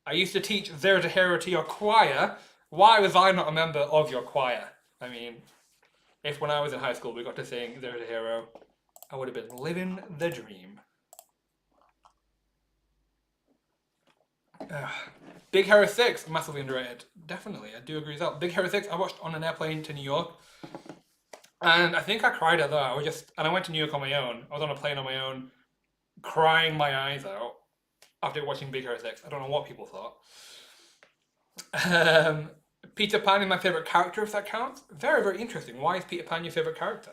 I used to teach Zero to Hero to your choir. Why was I not a member of your choir? I mean, if when I was in high school we got to sing Zero to Hero, I would have been living the dream. Big Hero 6, massively underrated. Definitely, I do agree with that. Big Hero 6, I watched on an airplane to New York. And I think I cried at that. I went to New York on my own. I was on a plane on my own, crying my eyes out after watching Big Hero 6. I don't know what people thought. Peter Pan is my favourite character, if that counts. Very, very interesting. Why is Peter Pan your favourite character?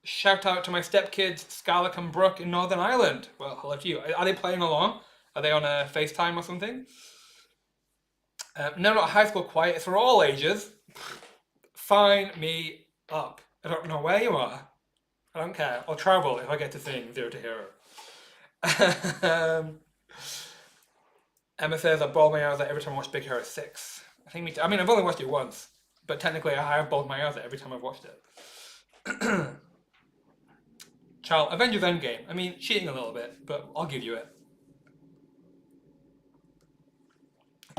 Shout out to my stepkids, Scarlett and Brooke in Northern Ireland. Well, hello to you. Are they playing along? Are they on a FaceTime or something? No, not High School Quiet. It's for all ages. Sign me up. I don't know where you are. I don't care. I'll travel if I get to sing Zero to Hero. Emma says I bawled my eyes out every time I watch Big Hero 6. I think I've only watched it once, but technically I have bawled my eyes out every time I've watched it. Child, Avengers Endgame. I mean, cheating a little bit, but I'll give you it.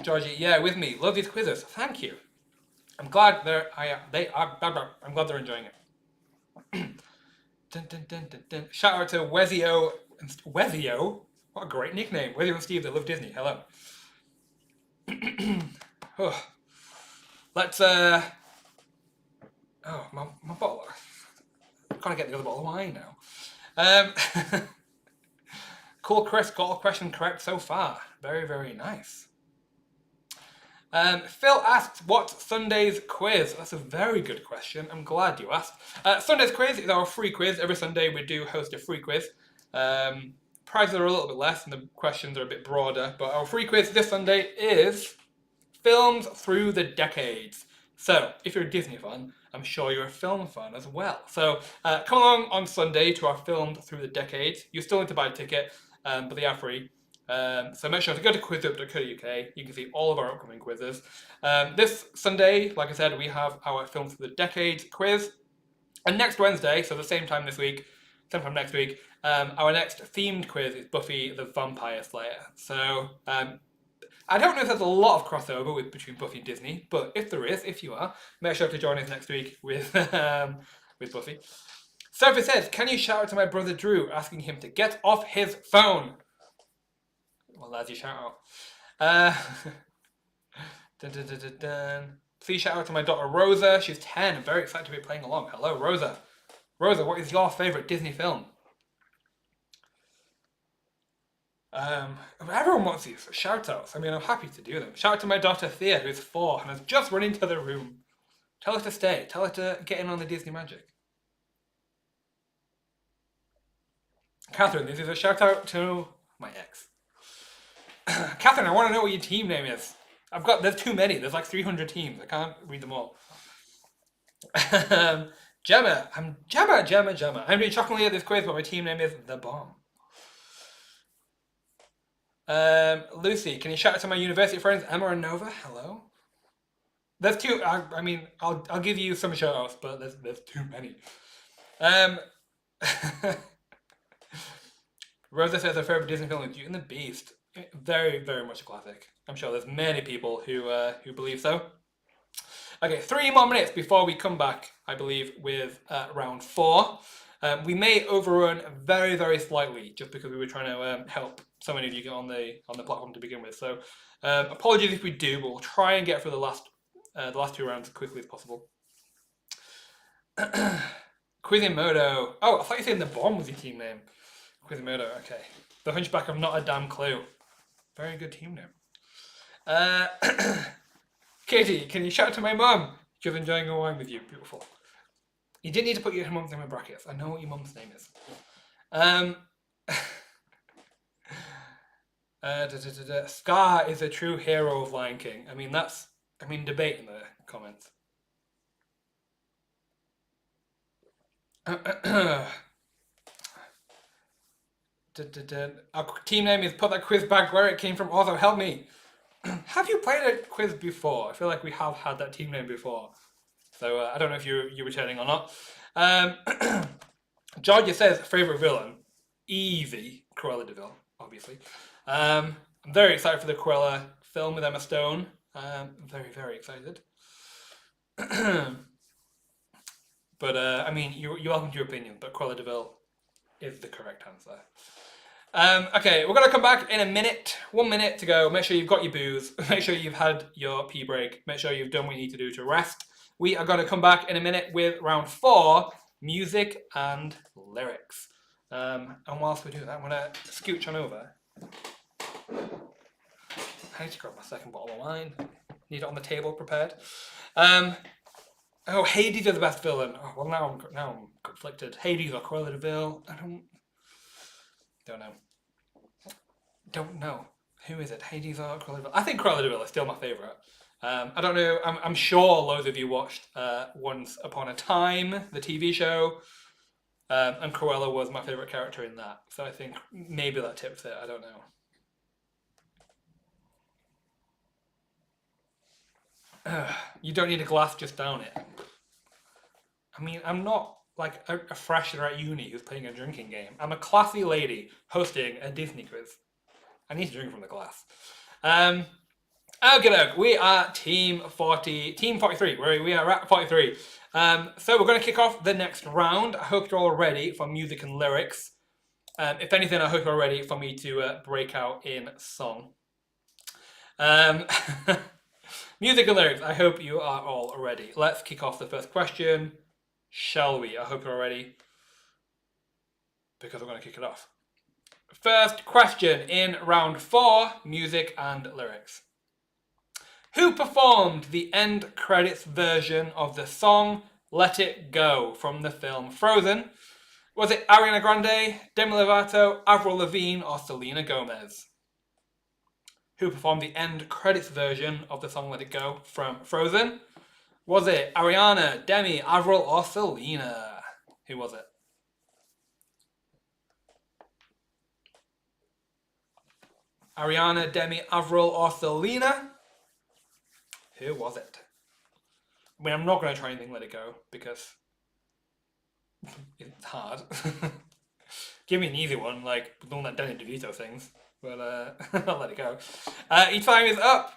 Georgie, yeah, with me. Love these quizzes. Thank you. I'm glad I'm glad they're enjoying it. Dun, dun, dun, dun, dun. Shout out to Wezio. Wezio? What a great nickname. Wezio and Steve, they love Disney. Hello. Let's oh, my bottle. I've got to get the other bottle of wine now. Cool Chris got all questions correct so far. Very, very nice. Phil asks, what's Sunday's quiz? That's a very good question. I'm glad you asked. Sunday's quiz is our free quiz. Every Sunday we do host a free quiz. Prizes are a little bit less and the questions are a bit broader, but our free quiz this Sunday is films through the decades. So, if you're a Disney fan, I'm sure you're a film fan as well. So, come along on Sunday to our Films Through the Decades. You still need to buy a ticket, but they are free. So make sure to go to quizwhip.co.uk. You can see all of our upcoming quizzes. This Sunday, like I said, we have our Films Through the Decades quiz. And next Wednesday, so the same time this week, same time next week, our next themed quiz is Buffy the Vampire Slayer. So I don't know if there's a lot of crossover between Buffy and Disney, but if there is, if you are, make sure to join us next week with Buffy. Sophie says, can you shout out to my brother Drew, asking him to get off his phone? Well, that's your shout out. Dun, dun, dun, dun, dun. Please shout out to my daughter Rosa. She's 10. I'm very excited to be playing along. Hello, Rosa. Rosa, what is your favourite Disney film? Everyone wants these shout outs. I mean, I'm happy to do them. Shout out to my daughter Thea, who's 4 and has just run into the room. Tell her to stay. Tell her to get in on the Disney magic. Catherine, this is a shout out to my ex. Catherine, I want to know what your team name is. There's too many. There's like 300 teams. I can't read them all. Gemma. I'm doing shockingly at this quiz, but my team name is The Bomb. Lucy, can you shout out to my university friends Emma and Nova? Hello. There's two. I mean, I'll give you some shout outs, but there's too many. Rosa says her favorite Disney film is Beauty and the Beast. Very, very much a classic. I'm sure there's many people who believe so. Okay, 3 more minutes before we come back, I believe, with round 4. We may overrun very, very slightly just because we were trying to help so many of you get on the platform to begin with. So apologies if we do, but we'll try and get through the last 2 rounds as quickly as possible. Quizimodo. Oh, I thought you said The Bomb was your team name. Quizimodo, okay. The Hunchback of Not a Damn Clue. Very good team name. Katie, can you shout out to my mum? She's enjoying a wine with you. Beautiful. You didn't need to put your mum's name in brackets. I know what your mum's name is. Scar is a true hero of Lion King. I mean, debate in the comments. Our team name is Put That Quiz Back Where It Came From. Also, help me. Have you played a quiz before? I feel like we have had that team name before. So I don't know if you're returning or not. Georgia says, favourite villain? Easy. Cruella de Vil, obviously. I'm very excited for the Cruella film with Emma Stone. Very, very excited. But, I mean, you're welcome to your opinion, but Cruella de Vil is the correct answer. Okay, we're going to come back in a minute. 1 minute to go. Make sure you've got your booze. Make sure you've had your pee break. Make sure you've done what you need to do to rest. We are going to come back in a minute with round 4, music and lyrics. And whilst we do that, I'm going to scooch on over. I need to grab my second bottle of wine. Need it on the table prepared. Oh, Hades is the best villain. Oh, well, now I'm conflicted. Hades or Cruella de Vil? I don't know. Who is it? Hades or Cruella de Vil? I think Cruella de Vil is still my favourite. I don't know. I'm sure loads of you watched Once Upon a Time, the TV show, and Cruella was my favourite character in that. So I think maybe that tips it. I don't know. You don't need a glass, just down it. I mean, I'm not like a fresher at uni who's playing a drinking game. I'm a classy lady hosting a Disney quiz. I need to drink from the glass. Okay, we are team 43. We are at 43. So we're going to kick off the next round. I hope you're all ready for music and lyrics. If anything, I hope you're ready for me to break out in song. Music and lyrics, I hope you are all ready. Let's kick off the first question. Shall we? I hope you're ready. Because we're going to kick it off. First question in round 4, music and lyrics. Who performed the end credits version of the song Let It Go from the film Frozen? Was it Ariana Grande, Demi Lovato, Avril Lavigne, or Selena Gomez? Who performed the end credits version of the song Let It Go from Frozen? Was it Ariana, Demi, Avril, or Selena? Who was it? Ariana, Demi, Avril, or Selena? Who was it? I mean, I'm not going to try anything Let It Go because it's hard. Give me an easy one, like the one that Danny DeVito sings. But I'll let it go. Your time is up.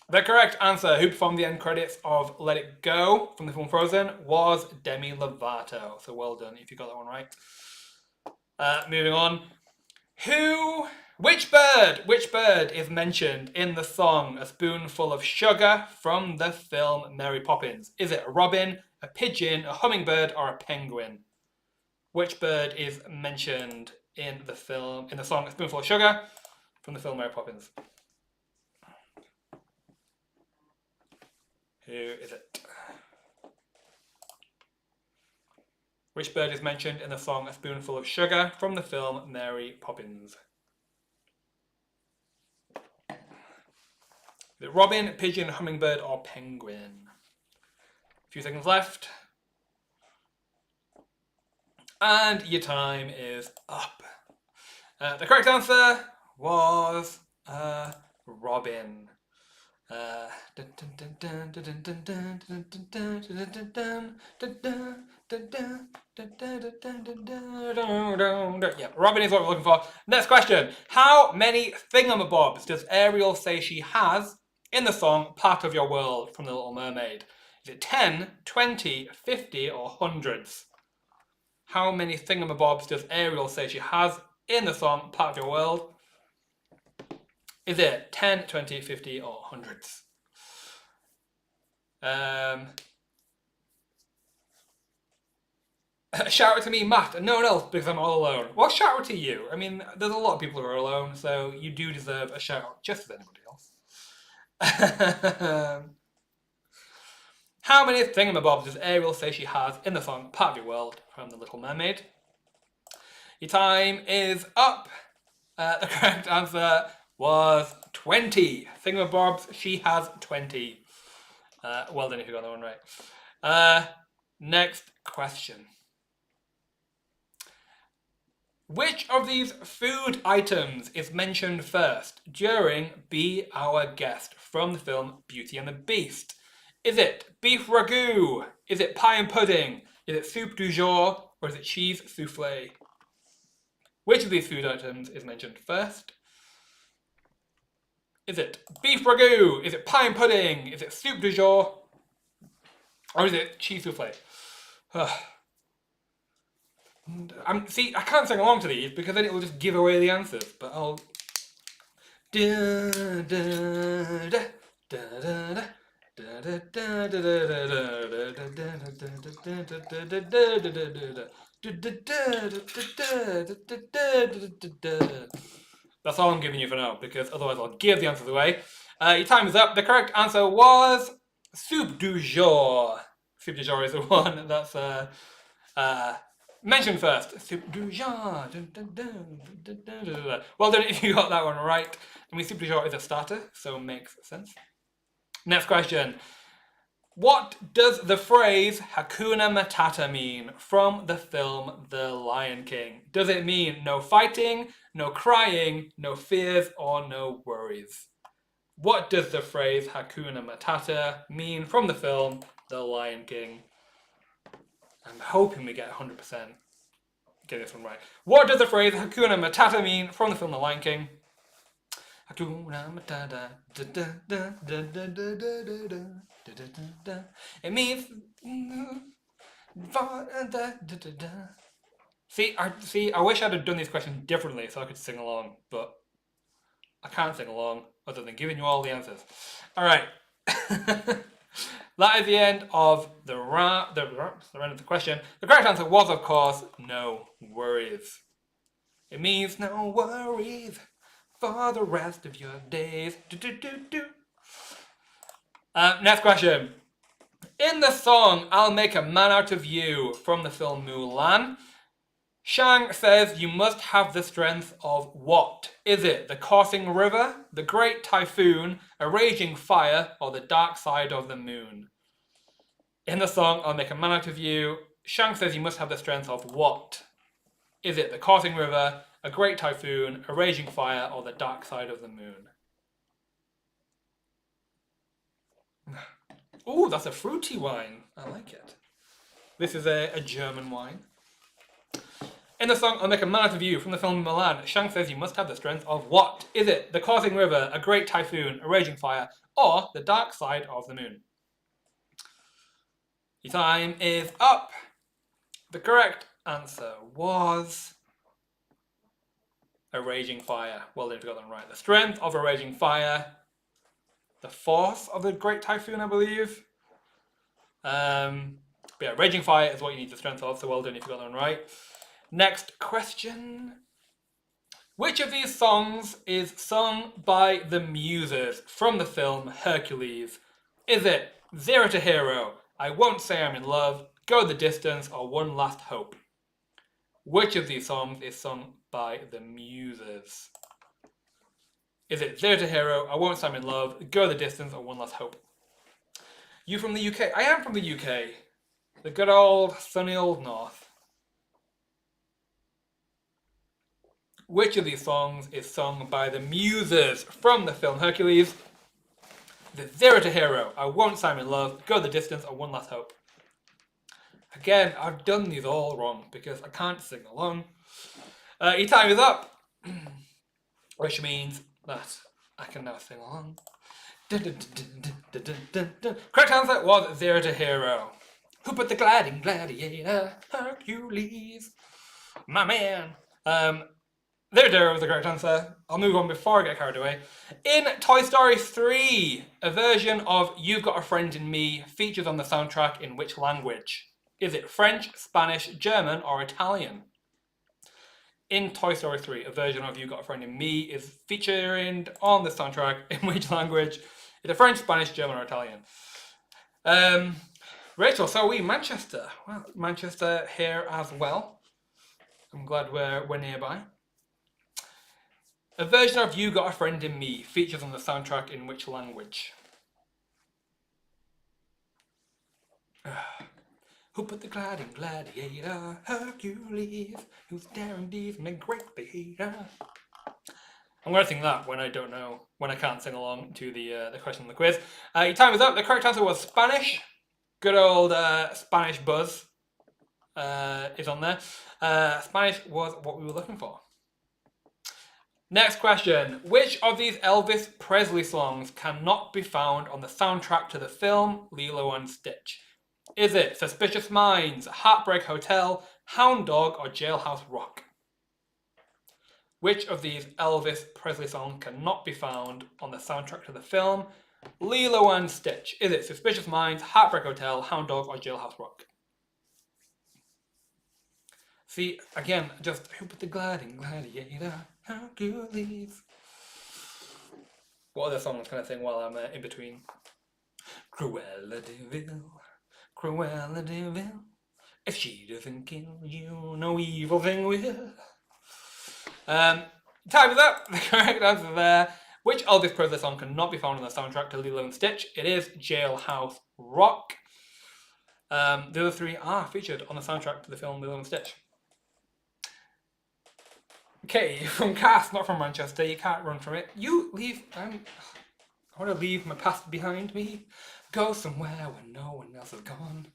The correct answer, who performed the end credits of Let It Go from the film Frozen, was Demi Lovato. So well done if you got that one right. Moving on. Which bird is mentioned in the song A Spoonful of Sugar from the film Mary Poppins? Is it a robin, a pigeon, a hummingbird, or a penguin? Which bird is mentioned in the song A Spoonful of Sugar from the film Mary Poppins? Who is it? Which bird is mentioned in the song A Spoonful of Sugar from the film Mary Poppins? Is it robin, pigeon, hummingbird, or penguin? A few seconds left. And your time is up. The correct answer was robin. Yeah, robin is what we're looking for. Next question. How many thingamabobs does Ariel say she has in the song Part of Your World from The Little Mermaid? Is it 10, 20, 50, or hundreds? How many thingamabobs does Ariel say she has in the song Part of Your World? Is it 10, 20, 50, or hundreds? Shout it to me, Matt, and no one else because I'm all alone. Well, shout it to you. I mean, there's a lot of people who are alone, so you do deserve a shout out just as anybody else. How many thingamabobs does Ariel say she has in the song Part of Your World from The Little Mermaid? Your time is up. The correct answer was 20. Thingamabobs, she has 20. Well done if you got that one right. Next question. Which of these food items is mentioned first during Be Our Guest from the film Beauty and the Beast? Is it beef ragout? Is it pie and pudding? Is it soup du jour? Or is it cheese souffle? Which of these food items is mentioned first? Is it beef ragout? Is it pie and pudding? Is it soup du jour? Or is it cheese souffle? See, I can't sing along to these because then it will just give away the answers. But I'll. That's all I'm giving you for now, because otherwise I'll give the answers away. Your time is up. The correct answer was soup du jour. Soup du jour is the one that's mentioned first. Soup du jour. Well done if you got that one right. I mean, soup du jour is a starter, so it makes sense. Next question. What does the phrase Hakuna Matata mean from the film The Lion King? Does it mean no fighting, no crying, no fears, or no worries? What does the phrase Hakuna Matata mean from the film The Lion King? I'm hoping we get 100% get this one right. What does the phrase Hakuna Matata mean from the film The Lion King? Hakuna Matata. It means. See, I wish I'd have done these questions differently so I could sing along, but I can't sing along other than giving you all the answers. All right. That is the end of the round of the question. The correct answer was, of course, no worries. It means no worries for the rest of your days. Next question. In the song I'll Make a Man Out of You from the film Mulan, Shang says you must have the strength of what? Is it the coursing river, the great typhoon, a raging fire, or the dark side of the moon? In the song I'll Make a Man Out of You, Shang says you must have the strength of what? Is it the coursing river, a great typhoon, a raging fire, or the dark side of the moon? Ooh, that's a fruity wine. I like it. This is a German wine. In the song I'll Make a Man Out of You from the film Mulan, Shang says you must have the strength of what? Is it the coursing river, a great typhoon, a raging fire, or the dark side of the moon? Your time is up. The correct answer was a raging fire. Well, they've got them right. The strength of a raging fire, the force of the great typhoon, I believe. But yeah, raging fire is what you need the strength of, so well done if you got them right. Next question. Which of these songs is sung by the Muses from the film Hercules? Is it Zero to Hero, I Won't Say I'm in Love, Go the Distance, or One Last Hope? Which of these songs is sung by the Muses? Is it Zero to Hero, I Won't Say I'm in Love, Go the Distance, or One Last Hope? You from the UK? I am from the UK. The good old sunny old north. Which of these songs is sung by the Muses from the film Hercules? The Zero to Hero, I Won't Say I'm in Love, Go the Distance, or One Last Hope? Again, I've done these all wrong because I can't sing along. Your time is up, which means that I can now sing along. Correct answer was Zero to Hero. Who put the gliding gladiator? Hercules, my man. There was the correct answer. I'll move on before I get carried away. In Toy Story 3, a version of You've Got a Friend in Me features on the soundtrack in which language? Is it French, Spanish, German, or Italian? In Toy Story 3, a version of You've Got a Friend in Me is featuring on the soundtrack in which language? Is it French, Spanish, German, or Italian? Rachel, so are we Manchester? Well, Manchester here as well. I'm glad we're nearby. A version of You Got a Friend in Me features on the soundtrack in which language? Who put the gliding gladiator? Hercules, who's daring deeds and a great theater. I'm going to sing that when I don't know, when I can't sing along to the question on the quiz. Your time is up. The correct answer was Spanish. Good old Spanish buzz is on there. Spanish was what we were looking for. Next question. Which of these Elvis Presley songs cannot be found on the soundtrack to the film Lilo and Stitch? Is it Suspicious Minds, Heartbreak Hotel, Hound Dog, or Jailhouse Rock? Which of these Elvis Presley songs cannot be found on the soundtrack to the film Lilo and Stitch? Is it Suspicious Minds, Heartbreak Hotel, Hound Dog, or Jailhouse Rock? See, again, just who put the gliding gladiator? Hercules. What other songs can I sing while I'm in between? Cruella de Vil, Cruella de Vil. If she doesn't kill you, no evil thing will. Time is up. The correct answer there. Which Elvis Presley song cannot be found on the soundtrack to Lilo and Stitch? It is Jailhouse Rock. The other three are featured on the soundtrack to the film Lilo and Stitch. Okay, you're from Cass, not from Manchester. You can't run from it. You leave. I want to leave my past behind me. Go somewhere where no one else has gone.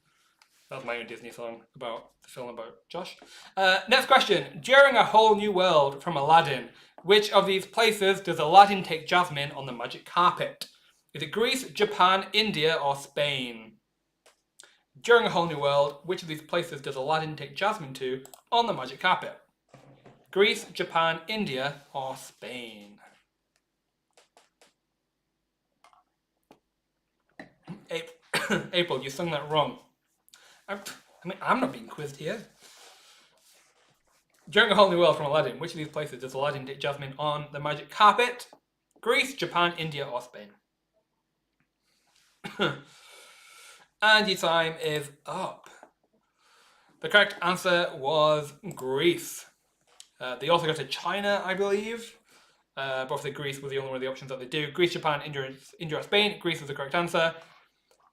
That was my own Disney song about the film about Josh. Next question. During A Whole New World from Aladdin, which of these places does Aladdin take Jasmine on the magic carpet? Is it Greece, Japan, India, or Spain? During A Whole New World, which of these places does Aladdin take Jasmine to on the magic carpet? Greece, Japan, India, or Spain? April, you sung that wrong. I'm not being quizzed here. During A Whole New World from Aladdin, which of these places does Aladdin take Jasmine on the magic carpet? Greece, Japan, India, or Spain? And your time is up. The correct answer was Greece. They also go to China, I believe. But obviously Greece was the only one of the options that they do. Greece, Japan, India, Spain. Greece was the correct answer.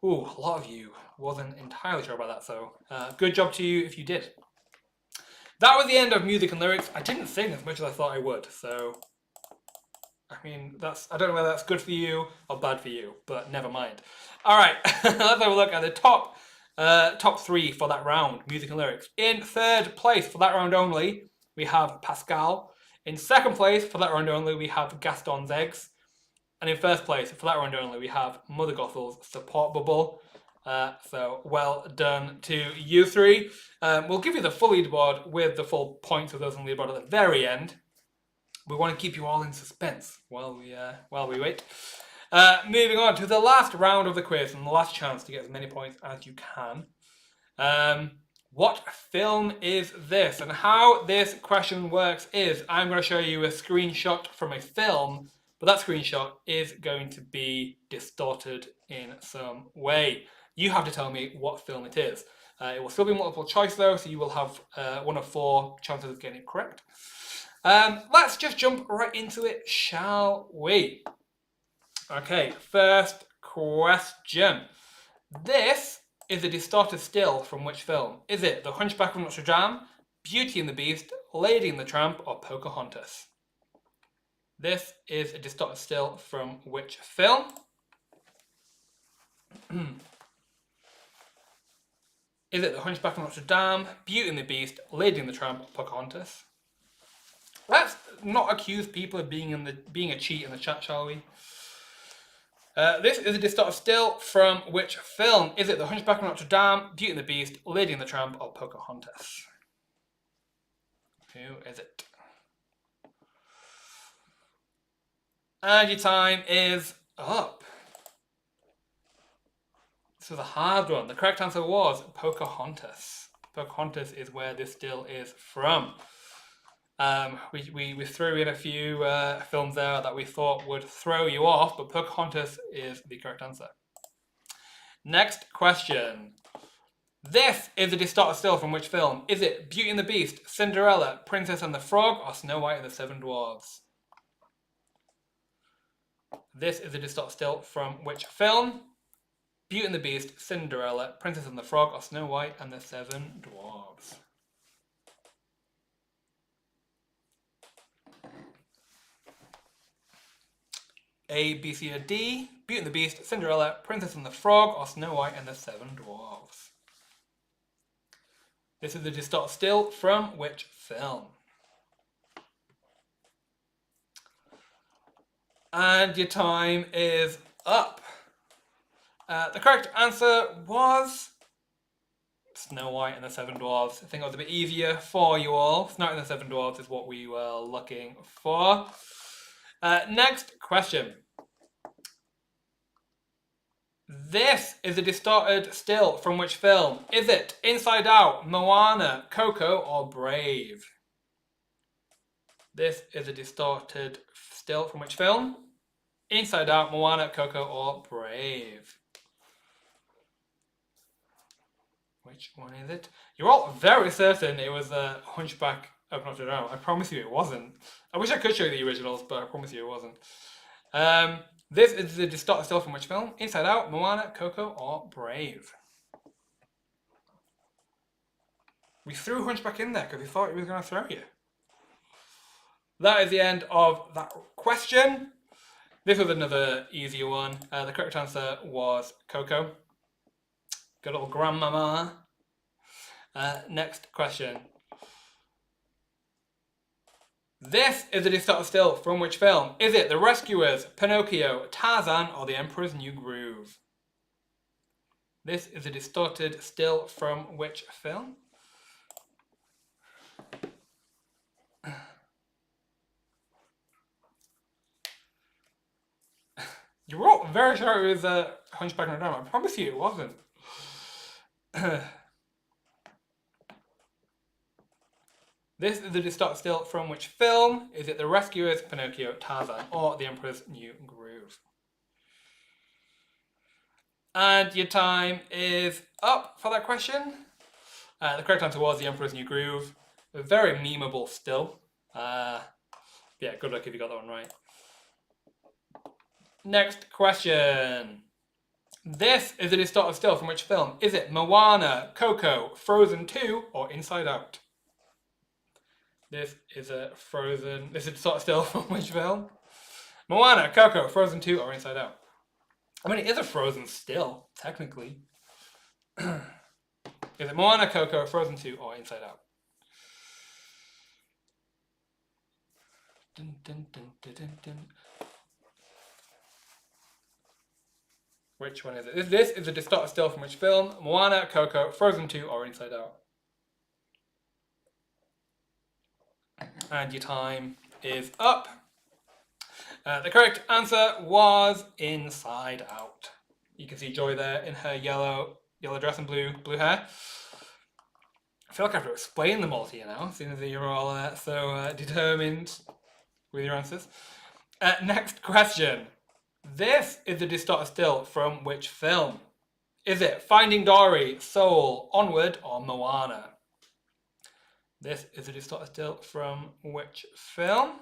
Ooh, a lot of you wasn't entirely sure about that, so good job to you if you did. That was the end of music and lyrics. I didn't sing as much as I thought I would, so I mean, I don't know whether that's good for you or bad for you, but never mind. All right, let's have a look at the top three for that round, music and lyrics. In third place for that round only, we have Pascal. In second place for that round only, we have Gaston's Eggs. And in first place for that round only, we have Mother Gothel's Support Bubble. So well done to you three. We'll give you the full leaderboard with the full points of those on the leaderboard at the very end. We want to keep you all in suspense while we wait. Moving on to the last round of the quiz and the last chance to get as many points as you can. What film is this? And how this question works is I'm going to show you a screenshot from a film, but that screenshot is going to be distorted in some way. You have to tell me what film it is. It will still be multiple choice though, so you will have one of 4 chances of getting it correct. Let's just jump right into it, shall we? Okay, first question. This is a distorted still from which film? Is it The Hunchback of Notre Dame, Beauty and the Beast, Lady and the Tramp, or Pocahontas? This is a distorted still from which film? Is it The Hunchback of Notre Dame, Beauty and the Beast, Lady and the Tramp, or Pocahontas? Let's not accuse people of being a cheat in the chat, shall we? This is a distorted still from which film? Is it The Hunchback of Notre Dame, Beauty and the Beast, Lady and the Tramp, or Pocahontas? Who is it? And your time is up. This was a hard one. The correct answer was Pocahontas. Pocahontas is where this still is from. We threw in a few films there that we thought would throw you off, but Pocahontas is the correct answer. Next question. This is a distorted still from which film? Is it Beauty and the Beast, Cinderella, Princess and the Frog, or Snow White and the Seven Dwarfs? This is a distorted still from which film? Beauty and the Beast, Cinderella, Princess and the Frog, or Snow White and the Seven Dwarfs? A, B, C, or D? Beauty and the Beast, Cinderella, Princess and the Frog, or Snow White and the Seven Dwarfs? This is the distorted still from which film? And your time is up. The correct answer was Snow White and the Seven Dwarfs. I think it was a bit easier for you all. Snow White and the Seven Dwarfs is what we were looking for. Next question. This is a distorted still from which film? Is it Inside Out, Moana, Coco, or Brave? This is a distorted still from which film? Inside Out, Moana, Coco, or Brave? Which one is it? You're all very certain it was a Hunchback of Notre Dame. I promise you it wasn't. I wish I could show you the originals, but I promise you it wasn't. This is the distorted still from which film? Inside Out, Moana, Coco, or Brave? We threw Hunchback in there because we thought it was going to throw you. That is the end of that question. This was another easier one. The correct answer was Coco. Good old grandmama. Next question. This is a distorted still from which film? Is it The Rescuers, Pinocchio, Tarzan, or The Emperor's New Groove? This is a distorted still from which film? You were all very sure it was Hunchback of Notre Dame. I promise you it wasn't. This is the distorted still from which film? Is it The Rescuers, Pinocchio, Tarzan, or The Emperor's New Groove? And your time is up for that question. The correct answer was The Emperor's New Groove. Very memeable still. Yeah, good luck if you got that one right. Next question. This is a distorted still from which film? Is it Moana, Coco, Frozen 2, or Inside Out? This is a distorted still from which film? Moana, Coco, Frozen 2, or Inside Out? I mean, it is a Frozen still, technically. Is it Moana, Coco, Frozen 2, or Inside Out? Dun, dun, dun, dun, dun, dun. Which one is it? This is a distorted still from which film? Moana, Coco, Frozen 2, or Inside Out? And your time is up. The correct answer was Inside Out. You can see Joy there in her yellow dress and blue hair. I feel like I have to explain them all to you now, seeing as you're all so determined with your answers. Next question. This is a distorted still from which film? Is it Finding Dory, Soul, Onward, or Moana? This is a distorted still from which film?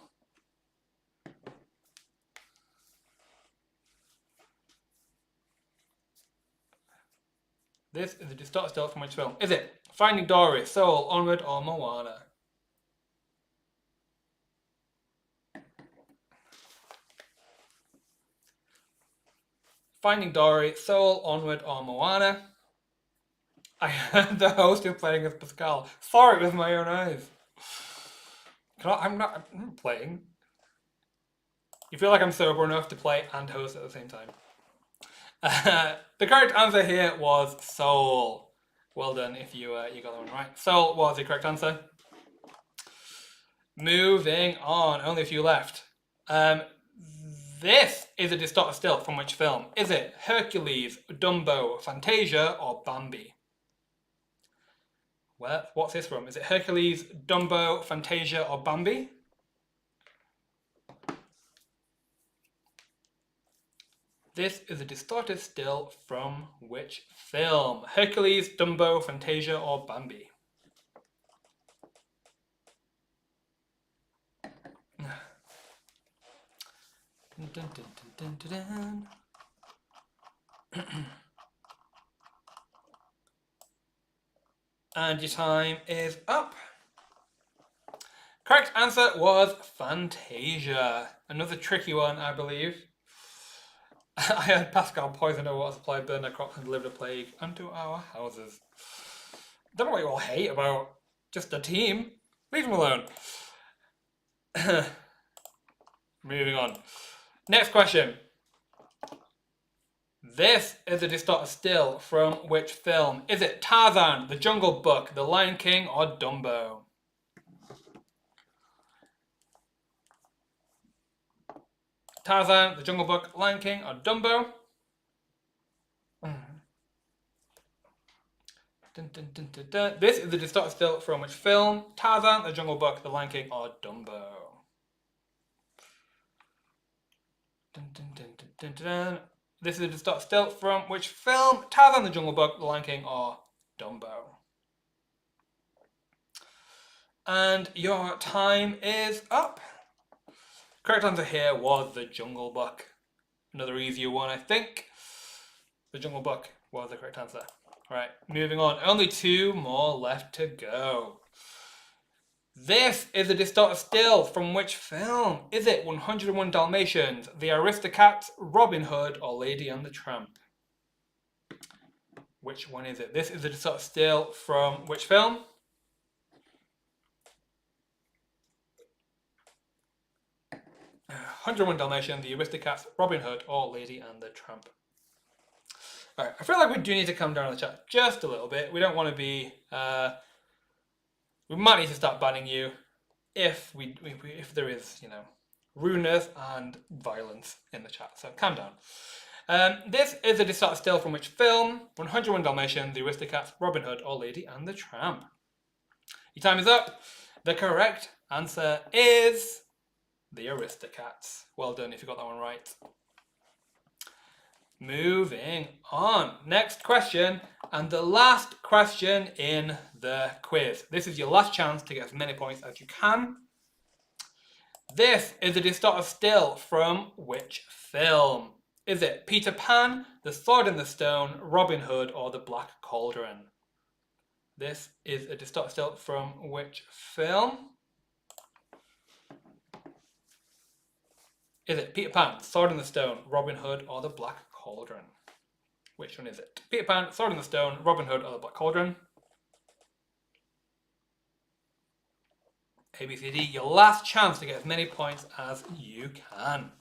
This is a distorted still from which film? Is it Finding Dory, Soul, Onward, or Moana? Finding Dory, Soul, Onward, or Moana? I heard the host who playing as Pascal. Saw it with my own eyes. I'm not playing. You feel like I'm sober enough to play and host at the same time. The correct answer here was Soul. Well done if you got that one right. Soul was the correct answer. Moving on, only a few left. This is a distorted still from which film? Is it Hercules, Dumbo, Fantasia, or Bambi? Well, what's this from? Is it Hercules, Dumbo, Fantasia, or Bambi? This is a distorted still from which film? Hercules, Dumbo, Fantasia, or Bambi? Dun, dun, dun, dun, dun, dun. And your time is up. Correct answer was Fantasia. Another tricky one, I believe. I heard Pascal poisoned our water supply, burned our crops, and delivered a plague unto our houses. Don't know what you all hate about just a team. Leave them alone. Moving on. Next question. This is a distorted still from which film? Is it Tarzan, The Jungle Book, The Lion King, or Dumbo? Tarzan, The Jungle Book, Lion King, or Dumbo? Dun, dun, dun, dun, dun. This is the distorted still from which film? Tarzan, The Jungle Book, The Lion King, or Dumbo? Dun, dun, dun, dun, dun, dun. This is a distorted still from which film? Tarzan, The Jungle Book, The Lion King, or Dumbo? And your time is up. Correct answer here was The Jungle Book. Another easier one, I think. The Jungle Book was the correct answer. Right, moving on. Only two more left to go. This is a distorted still from which film? Is it 101 Dalmatians, The Aristocats, Robin Hood, or Lady and the Tramp? Which one is it? This is a distorted still from which film? "101 Dalmatians, The Aristocats, Robin Hood, or Lady and the Tramp." Alright, I feel like we do need to come down on the chat just a little bit. We don't want to be... we might need to start banning you if there is, you know, rudeness and violence in the chat. So calm down. This is a distorted still from which film? 101 Dalmatians, The Aristocats, Robin Hood, or Lady and the Tramp? Your time is up. The correct answer is The Aristocats. Well done if you got that one right. Moving on. Next question, and the last question in the quiz. This is your last chance to get as many points as you can. This is a distorted still from which film? Is it Peter Pan, The Sword in the Stone, Robin Hood, or The Black Cauldron? This is a distorted still from which film? Is it Peter Pan, Sword in the Stone, Robin Hood, or The Black Cauldron? Which one is it? Peter Pan, Sword in the Stone, Robin Hood, or The Black Cauldron? A, B, C, D, your last chance to get as many points as you can.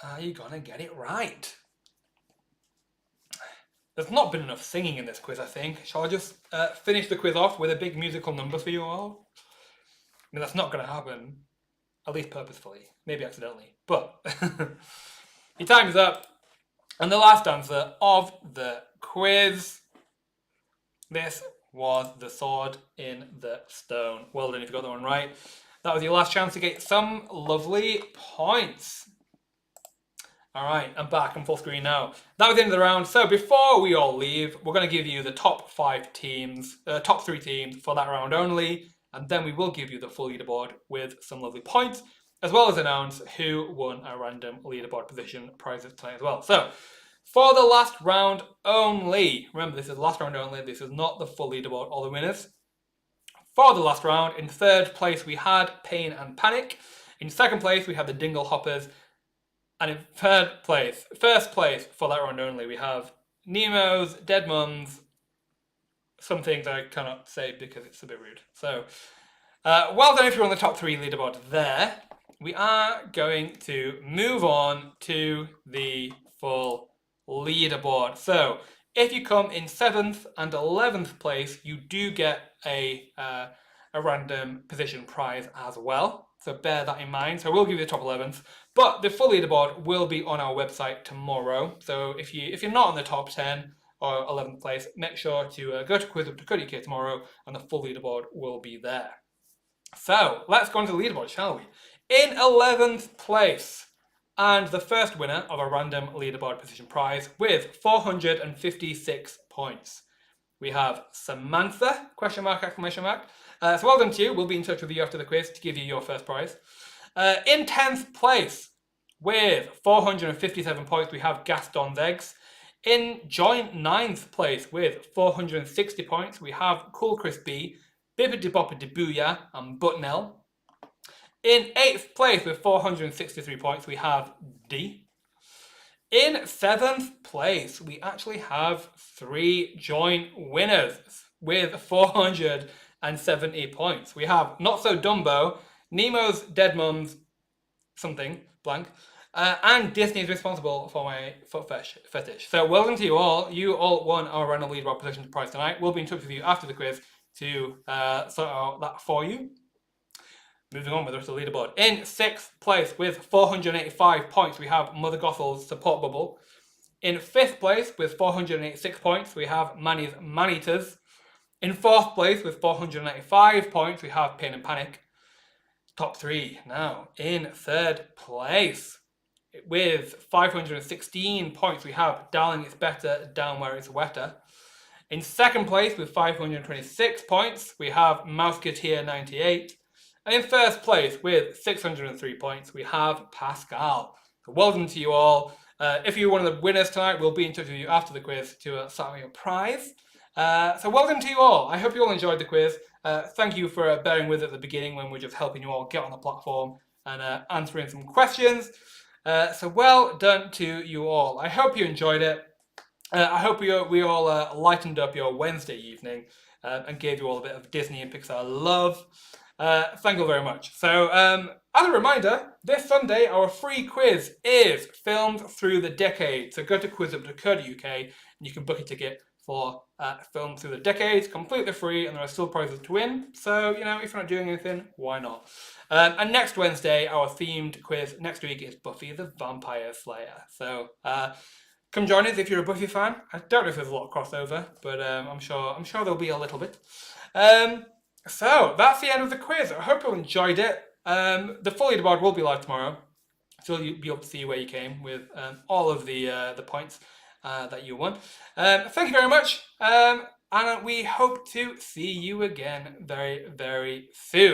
Are you gonna get it right? There's not been enough singing in this quiz, I think. Shall I just finish the quiz off with a big musical number for you all? I mean, that's not gonna happen. At least purposefully. Maybe accidentally. But your time is up. And the last answer of the quiz. This was The Sword in the Stone. Well done if you got that one right. That was your last chance to get some lovely points. All right, I'm back. I'm full screen now. That was the end of the round. So before we all leave, we're going to give you the top three teams for that round only. And then we will give you the full leaderboard with some lovely points, as well as announce who won our random leaderboard position prizes tonight as well. So for the last round only, remember this is the last round only, this is not the full leaderboard or the winners. For the last round, in third place we had Pain and Panic. In second place we had the Dingle Hoppers. And in first place for that round only, we have Nemo's, Dead Mums, some things I cannot say because it's a bit rude. So, well done if you're on the top three leaderboard there. We are going to move on to the full leaderboard. So, if you come in 7th and 11th place, you do get a random position prize as well. So bear that in mind. So we'll give you the top 11th, but the full leaderboard will be on our website tomorrow. So if you're not on the top 10 or 11th place, make sure to go to QuizWhip.co.uk tomorrow, and the full leaderboard will be there. So let's go on to the leaderboard, shall we? In 11th place, and the first winner of a random leaderboard position prize with 456 points, we have Samantha, question mark, exclamation mark. So well done to you. We'll be in touch with you after the quiz to give you your first prize. In 10th place, with 457 points, we have Gaston's Eggs. In joint 9th place, with 460 points, we have Cool Chris B, Bibbidi Bobbidi Booyah, and Butnell. In 8th place, with 463 points, we have D. In 7th place, we actually have 3 joint winners with 470 points. We have Not So Dumbo, Nemo's Dead Mums, something, blank, and Disney is responsible for my foot fetish. So well done to you all. You all won our random leaderboard position prize tonight. We'll be in touch with you after the quiz to sort out that for you. Moving on with the rest of the leaderboard. In 6th place with 485 points, we have Mother Gothel's Support Bubble. In 5th place with 486 points, we have Manny's Manitas. In 4th place with 495 points, we have Pain and Panic. Top 3 now. In 3rd place with 516 points, we have Darling It's Better, Down Where It's Wetter. In 2nd place with 526 points, we have Mouseketeer 98. And in 1st place with 603 points, we have Pascal. So well done to you all. If you're one of the winners tonight, we'll be in touch with you after the quiz to start with your prize. So well done to you all. I hope you all enjoyed the quiz. Thank you for bearing with it at the beginning when we're just helping you all get on the platform and answering some questions. So well done to you all. I hope you enjoyed it. I hope we all lightened up your Wednesday evening and gave you all a bit of Disney and Pixar love. Thank you very much. So, as a reminder, this Sunday our free quiz is Filmed Through the Decade. So go to QuizWhip.co.uk and you can book a ticket for Filmed Through the Decade, completely free, and there are still prizes to win. So, you know, if you're not doing anything, why not? And next Wednesday, our themed quiz next week is Buffy the Vampire Slayer. So, come join us if you're a Buffy fan. I don't know if there's a lot of crossover, but I'm sure there'll be a little bit. So that's the end of the quiz. I hope you enjoyed it. The full leaderboard will be live tomorrow. So you'll be able to see where you came with all of the points that you won. Thank you very much, and we hope to see you again very, very soon.